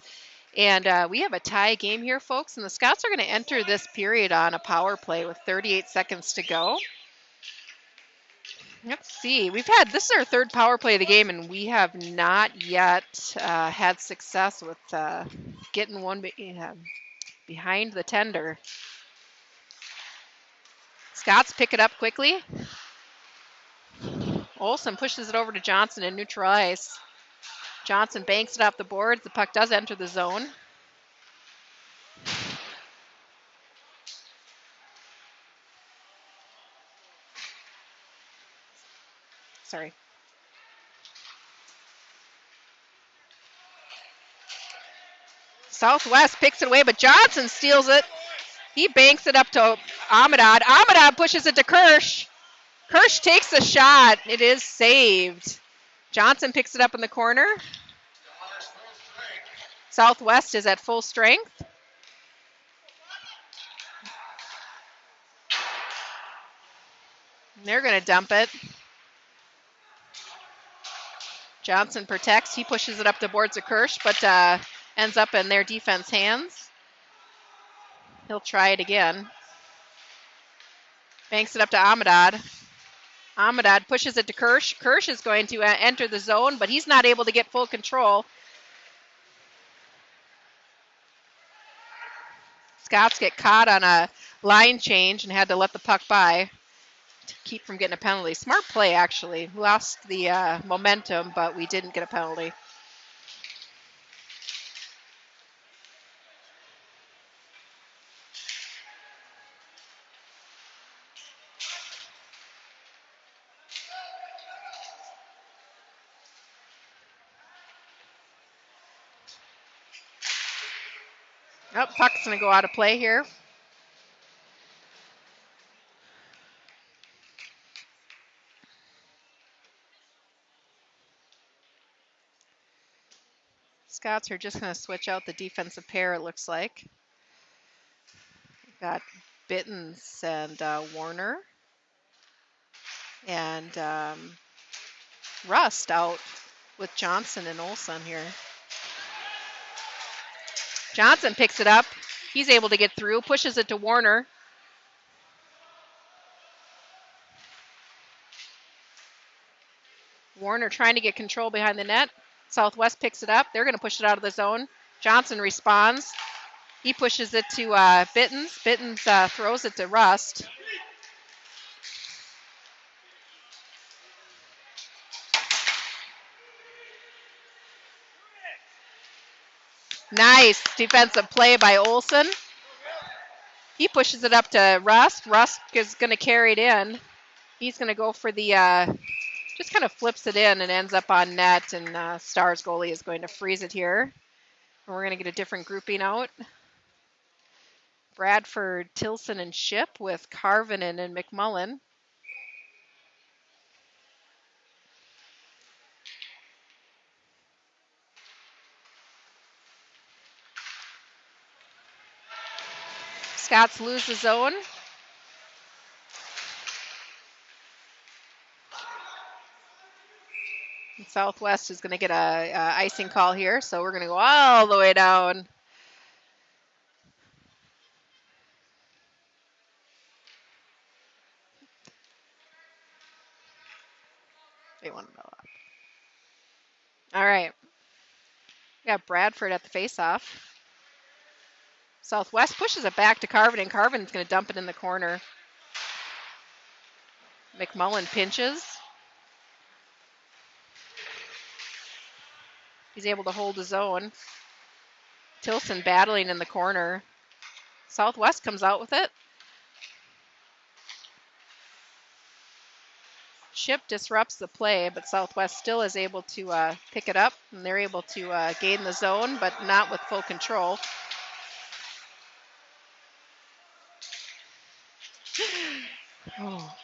And we have a tie game here, folks, and the Scots are going to enter this period on a power play with 38 seconds to go. Let's see. This is our third power play of the game, and we have not yet had success with getting one behind the tender. Scots pick it up quickly. Olsen pushes it over to Johnson in neutral ice. Johnson banks it off the boards. The puck does enter the zone. Sorry. Southwest picks it away, but Johnson steals it. He banks it up to Amadad. Amadad pushes it to Kirsch. Kirsch takes the shot. It is saved. Johnson picks it up in the corner. Southwest is at full strength. They're going to dump it. Johnson protects. He pushes it up the boards of Kirsch, but ends up in their defense hands. He'll try it again. Banks it up to Amadad. Amadad pushes it to Kirsch. Kirsch is going to enter the zone, but he's not able to get full control. Scots get caught on a line change and had to let the puck by to keep from getting a penalty. Smart play, actually. We lost the momentum, but we didn't get a penalty. Oh, puck's going to go out of play here. Scots are just going to switch out the defensive pair, it looks like. We've got Bittens and Warner. And Rust out with Johnson and Olsen here. Johnson picks it up. He's able to get through, pushes it to Warner. Warner trying to get control behind the net. Southwest picks it up. They're going to push it out of the zone. Johnson responds. He pushes it to Bittens. Bittens throws it to Rust. Nice defensive play by Olsen. He pushes it up to Rust. Rust is going to carry it in. He's going to go for the, just kind of flips it in and ends up on net. And Stars goalie is going to freeze it here. And we're going to get a different grouping out. Bradford, Tilson, and Ship with Carvinen and McMullen. Scots lose the zone. And Southwest is going to get a icing call here, so we're going to go all the way down. They want to know that. All right. We got Bradford at the faceoff. Southwest pushes it back to Carvin, and Carvin's going to dump it in the corner. McMullen pinches. He's able to hold his own. Tilson battling in the corner. Southwest comes out with it. Ship disrupts the play, but Southwest still is able to pick it up, and they're able to gain the zone, but not with full control. Oh.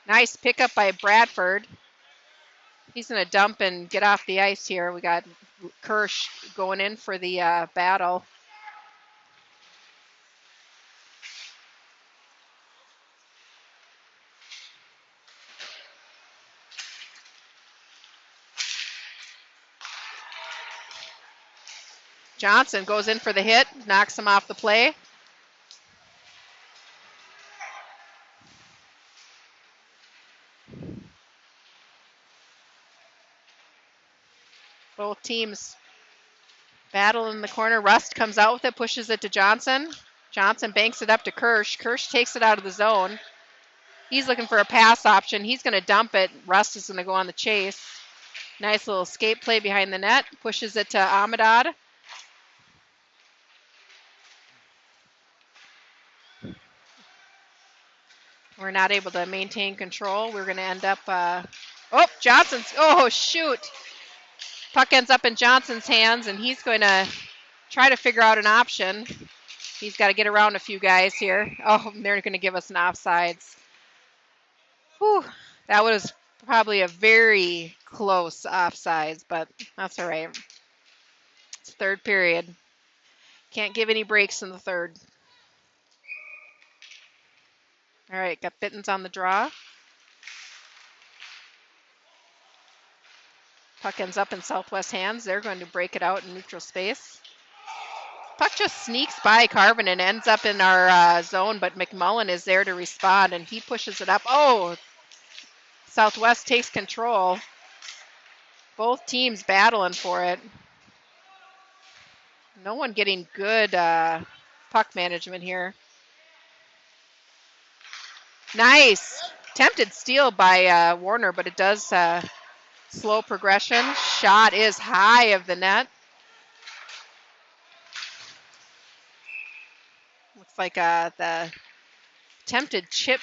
Nice pickup by Bradford. He's going to dump and get off the ice here. We got Kirsch going in for the battle. Johnson goes in for the hit, knocks him off the play. Both teams battle in the corner. Rust comes out with it, pushes it to Johnson. Johnson banks it up to Kirsch. Kirsch takes it out of the zone. He's looking for a pass option. He's going to dump it. Rust is going to go on the chase. Nice little escape play behind the net. Pushes it to Amadad. We're not able to maintain control. We're going to end up... oh, Johnson's... Oh, shoot. Puck ends up in Johnson's hands, and he's going to try to figure out an option. He's got to get around a few guys here. Oh, they're going to give us an offsides. Whew. That was probably a very close offsides, but that's all right. It's third period. Can't give any breaks in the third. All right, got Bittens on the draw. Puck ends up in Southwest hands. They're going to break it out in neutral space. Puck just sneaks by Carvin and ends up in our zone, but McMullen is there to respond, and he pushes it up. Oh, Southwest takes control. Both teams battling for it. No one getting good puck management here. Nice. Attempted steal by Warner, but it does slow progression. Shot is high of the net. Looks like the attempted chip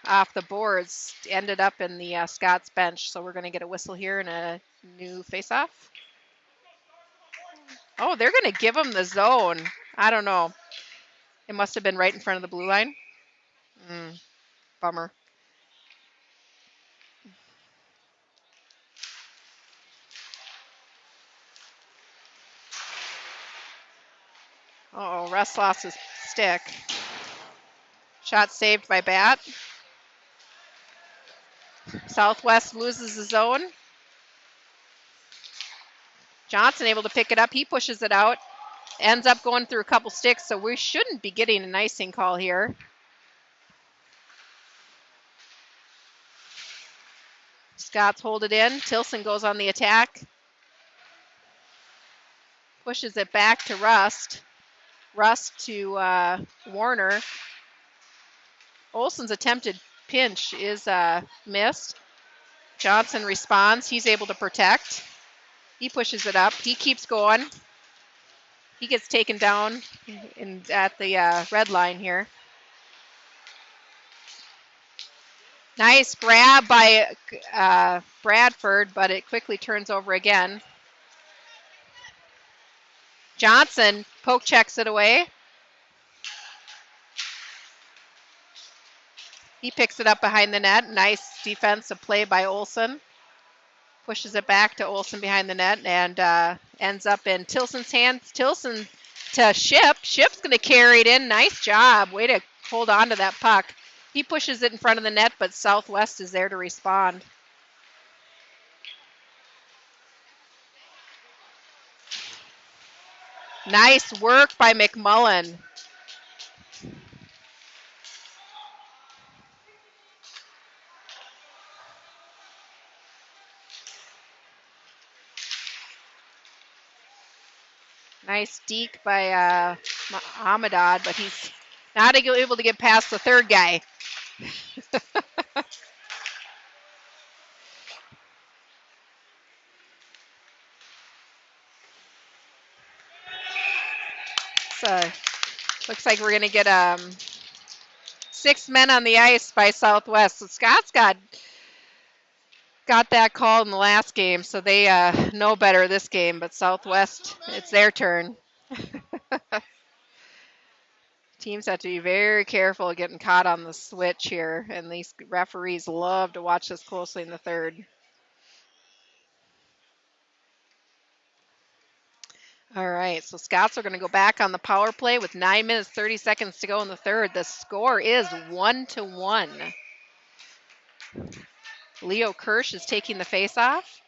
off the boards ended up in the Scots bench, so we're going to get a whistle here and a new faceoff. Oh, they're going to give them the zone. I don't know. It must have been right in front of the blue line. Bummer. Uh-oh, Russ lost his stick. Shot saved by Bat. Southwest loses the zone. Johnson able to pick it up. He pushes it out. Ends up going through a couple sticks, so we shouldn't be getting an icing call here. Scots hold it in. Tilson goes on the attack. Pushes it back to Rust. Rust to Warner. Olsen's attempted pinch is missed. Johnson responds. He's able to protect. He pushes it up. He keeps going. He gets taken down at the red line here. Nice grab by Bradford, but it quickly turns over again. Johnson poke checks it away. He picks it up behind the net. Nice defensive play by Olsen. Pushes it back to Olsen behind the net and ends up in Tilson's hands. Tilson to Ship. Ship's going to carry it in. Nice job. Way to hold on to that puck. He pushes it in front of the net, but Southwest is there to respond. Nice work by McMullen. Nice deke by Amadad, but he's not able to get past the third guy. So looks like we're going to get 6 men on the ice by Southwest. So Scots got that call in the last game, so they know better this game. But Southwest, it's their turn. Teams have to be very careful of getting caught on the switch here, and these referees love to watch this closely in the third. All right, so Scots are going to go back on the power play with 9 minutes 30 seconds to go in the third. The score is 1-1. Leo Kirsch is taking the face-off.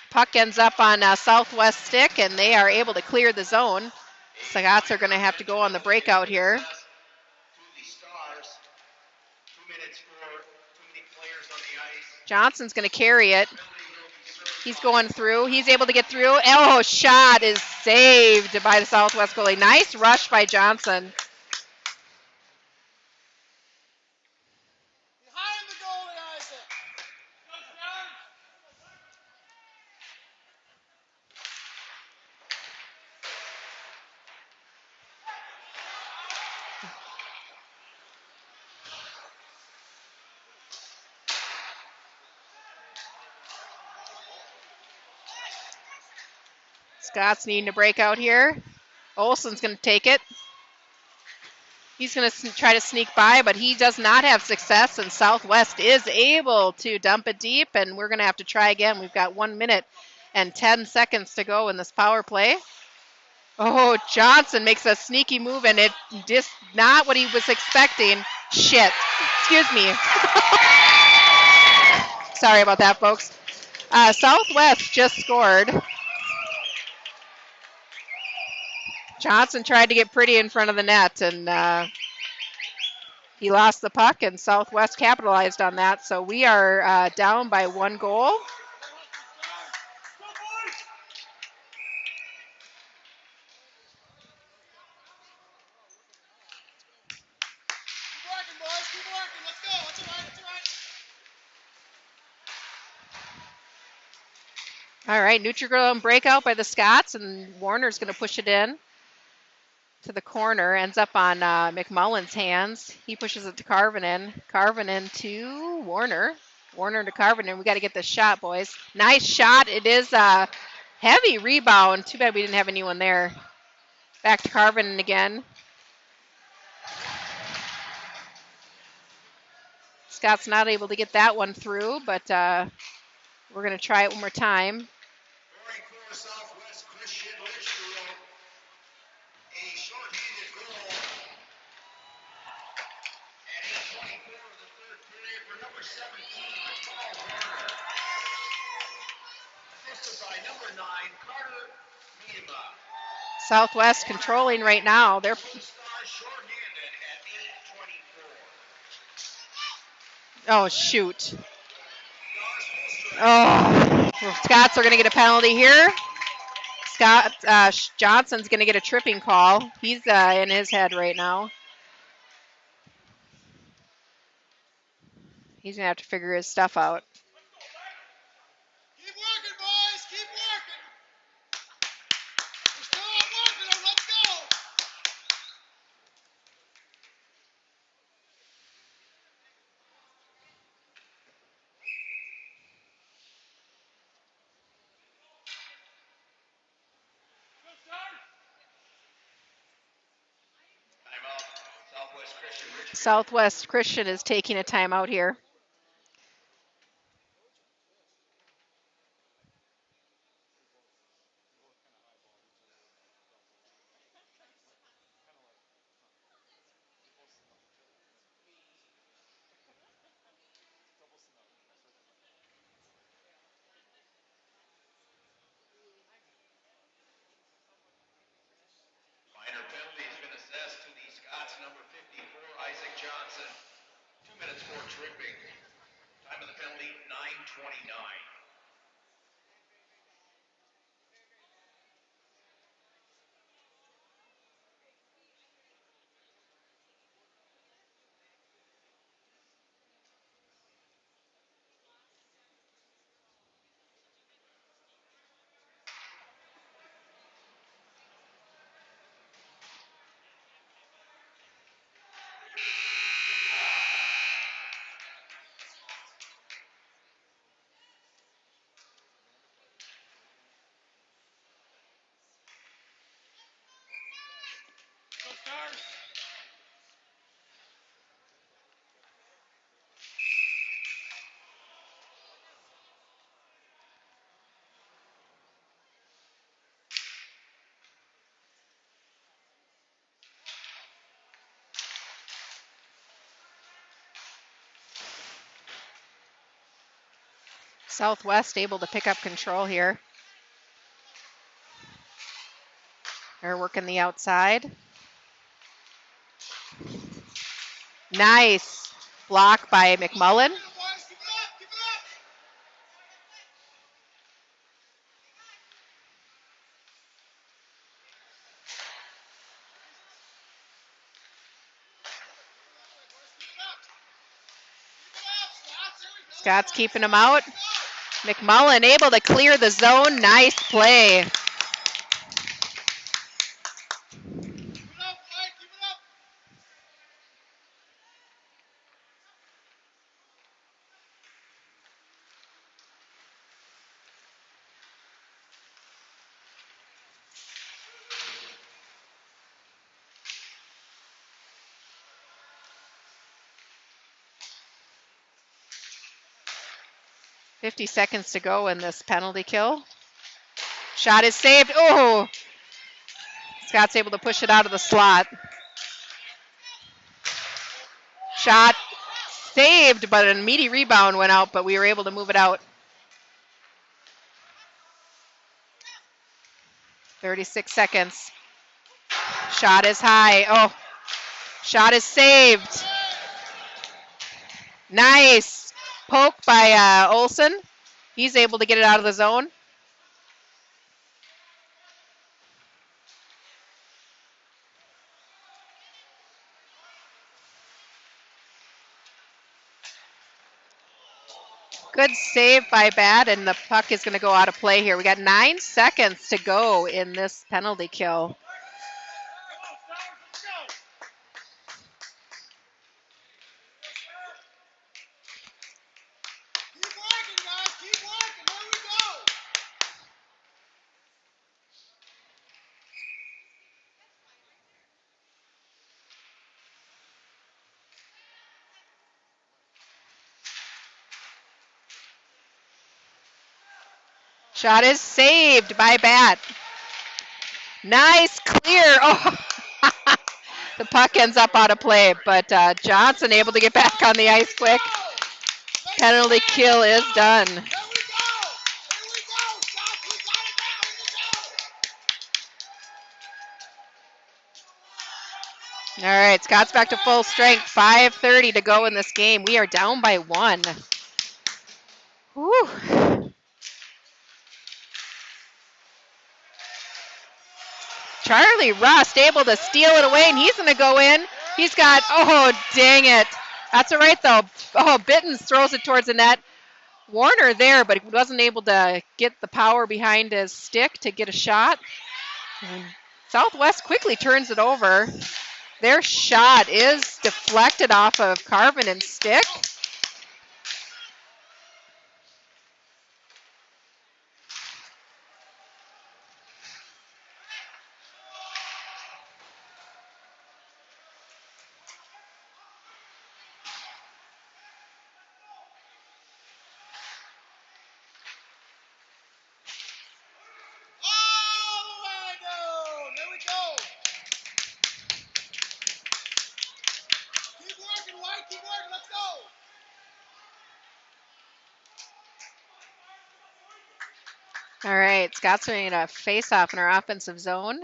Puck ends up on southwest stick, and they are able to clear the zone. Scots are going to have to go on the breakout here. Johnson's going to carry it. He's going through. He's able to get through. Oh, shot is saved by the Southwest goalie. Nice rush by Johnson. Behind the goalie, Isaac. Scott's needing to break out here. Olson's going to take it. He's going to try to sneak by, but he does not have success, and Southwest is able to dump it deep, and we're going to have to try again. We've got 1 minute and 10 seconds to go in this power play. Oh, Johnson makes a sneaky move, and it just not what he was expecting. Shit. Excuse me. Sorry about that, folks. Southwest just scored. Johnson tried to get pretty in front of the net, and he lost the puck, and Southwest capitalized on that. So we are down by 1 goal. Keep working, boys. Keep working. Let's go. That's all right. That's all right. All right, Nutri-Girl breakout by the Scots, and Warner's going to push it in to the corner. Ends up on McMullen's hands. He pushes it to Carvinen. Carvinen to Warner. Warner to Carvinen. We got to get this shot, boys. Nice shot. It is a heavy rebound. Too bad we didn't have anyone there. Back to Carvinen again. Scott's not able to get that one through, but we're going to try it one more time. Scoring for Southwest Christian Litchfield. A shorthanded goal at 8:24 of the third period for number 17, Paul Warner. Assisted by number 9, Carter Miedema. Southwest controlling right now. They're Stars shorthanded at 8:24. oh shoot. Oh, well, Scots are going to get a penalty here. Scott Johnson's going to get a tripping call. He's in his head right now. He's going to have to figure his stuff out. Keep working, boys. Keep working. We're still on working. Let's go. Timeout. Southwest Christian Richmond. Southwest Christian is taking a timeout here. Minor penalty has been assessed to the Scots number 54, Isaac Johnson. 2 minutes for tripping. Time of the penalty, 9:29. Go Stars. Southwest able to pick up control here. They're working the outside. Nice block by McMullen. Scott's keeping him out. McMullen able to clear the zone. Nice play. .50 to go in this penalty kill. Shot is saved. Oh! Scott's able to push it out of the slot. Shot saved, but a meaty rebound went out, but we were able to move it out. 36 seconds. Shot is high. Oh, shot is saved. Nice poke by Olsen. He's able to get it out of the zone. Good save by Bad, and the puck is going to go out of play here. We got 9 seconds to go in this penalty kill. Shot is saved by Bat. Nice clear. Oh, the puck ends up out of play, but Johnson able to get back on the ice quick. Penalty kill is done. All right, Scott's back to full strength. 5:30 to go in this game. We are down by 1. Whew. Charlie Rust able to steal it away, and he's going to go in. He's got, oh, dang it. That's all right, though. Oh, Bittens throws it towards the net. Warner there, but he wasn't able to get the power behind his stick to get a shot. And Southwest quickly turns it over. Their shot is deflected off of Carvin and stick. All right, Scott's going to face off in our offensive zone.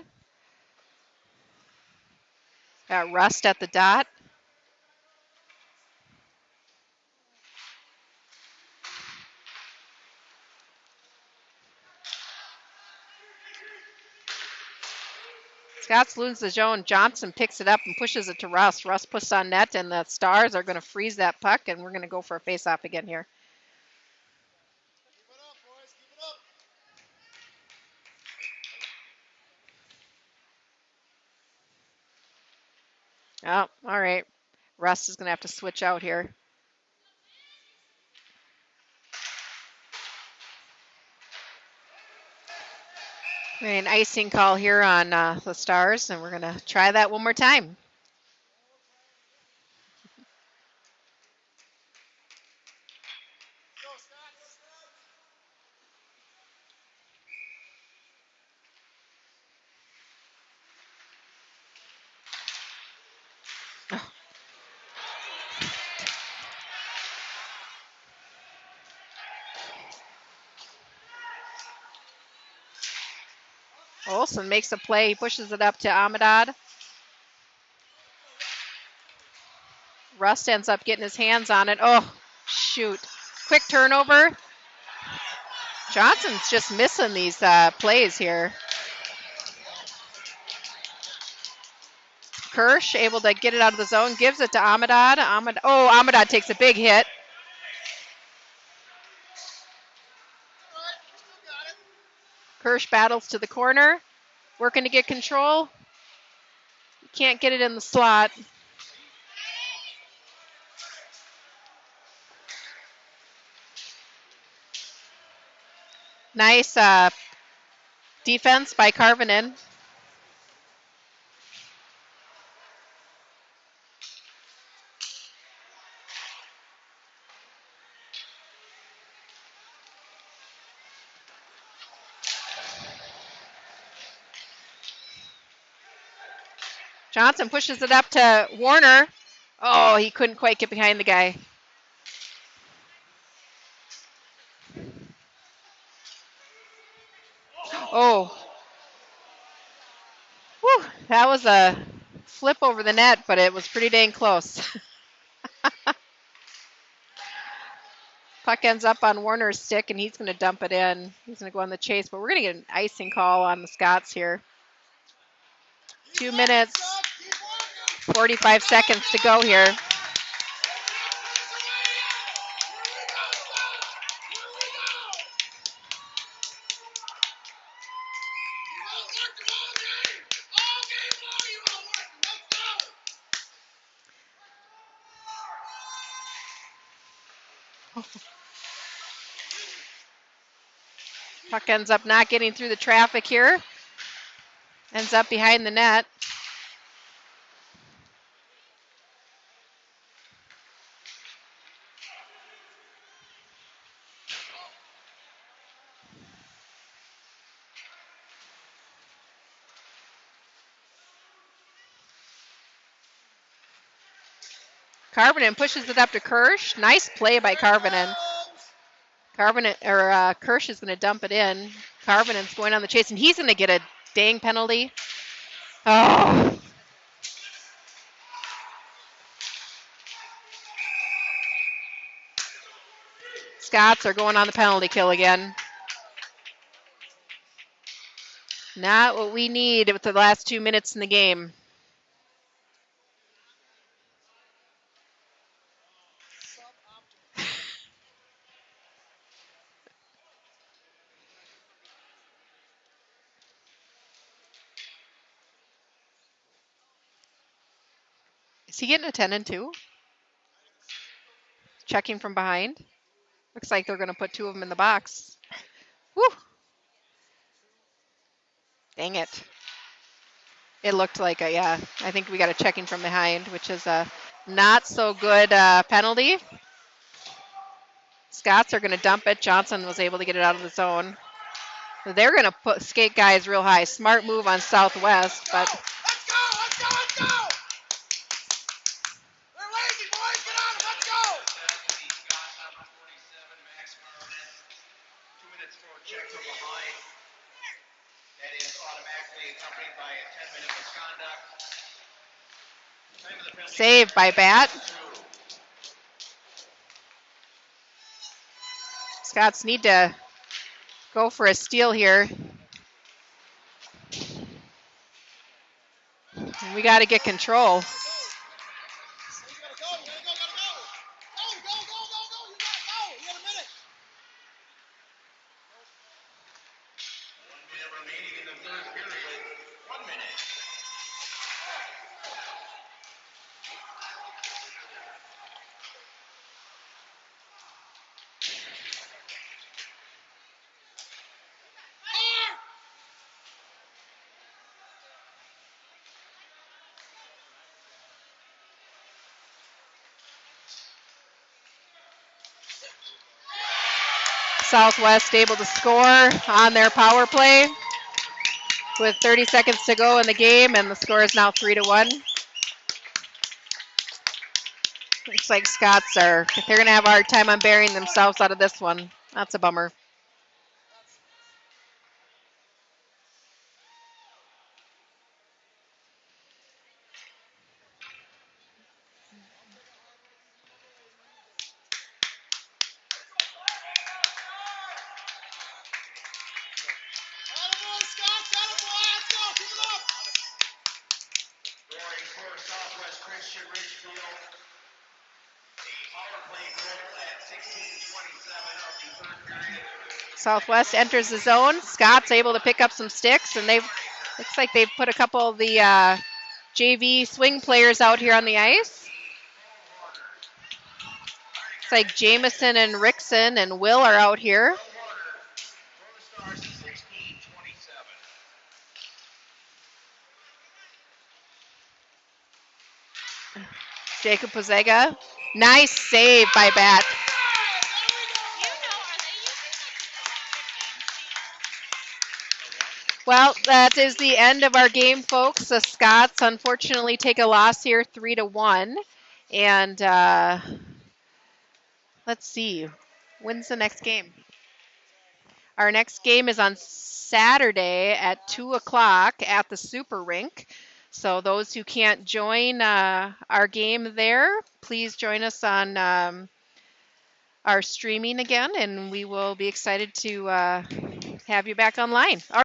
Got Rust at the dot. Scott's loses the zone. Johnson picks it up and pushes it to Rust. Rust puts on net, and the Stars are going to freeze that puck, and we're going to go for a face-off again here. Oh, all right. Rust is going to have to switch out here. An icing call here on the Stars, and we're going to try that one more time. Olsen makes a play. He pushes it up to Amadad. Rust ends up getting his hands on it. Oh, shoot. Quick turnover. Johnson's just missing these plays here. Kirsch able to get it out of the zone, gives it to Amadad. Amadad takes a big hit. Kirsch battles to the corner, working to get control. Can't get it in the slot. Nice defense by Karvinen. Johnson pushes it up to Warner. Oh, he couldn't quite get behind the guy. Oh. Whew, that was a flip over the net, but it was pretty dang close. Puck ends up on Warner's stick, and he's going to dump it in. He's going to go on the chase, but we're going to get an icing call on the Scots here. 2 minutes, 45 seconds to go here. Puck ends up not getting through the traffic here. Ends up behind the net. Karvinen pushes it up to Kirsch. Nice play by Karvinen. Kirsch is going to dump it in. Karvinen's going on the chase, and he's going to get a dang penalty. Oh. Scots are going on the penalty kill again. Not what we need with the last 2 minutes in the game. Is he getting a 10 and 2? Checking from behind. Looks like they're going to put two of them in the box. Woo! Dang it. It looked like I think we got a checking from behind, which is a not so good penalty. Scots are going to dump it. Johnson was able to get it out of the zone. So they're going to skate guys real high. Smart move on Southwest, but Let's go! They're lazy, boys. Get on them. Let's go! 2 minutes for a check from behind. That is automatically accompanied by a 10-minute misconduct. Time of the penalty. saved by Bat. Scots need to go for a steal here. And we got to get control. Southwest able to score on their power play with 30 seconds to go in the game, and the score is now 3-1. Looks like Scots they're going to have a hard time on burying themselves out of this one. That's a bummer. Southwest enters the zone. Scott's able to pick up some sticks, and looks like they've put a couple of the JV swing players out here on the ice. It's like Jameson and Rickson and Will are out here. Jacob Pozega. Nice save by Bat. Well, that is the end of our game, folks. The Scots unfortunately take a loss here, 3-1. And let's see, when's the next game? Our next game is on Saturday at 2 o'clock at the Super Rink. So those who can't join our game there, please join us on our streaming again, and we will be excited to have you back online.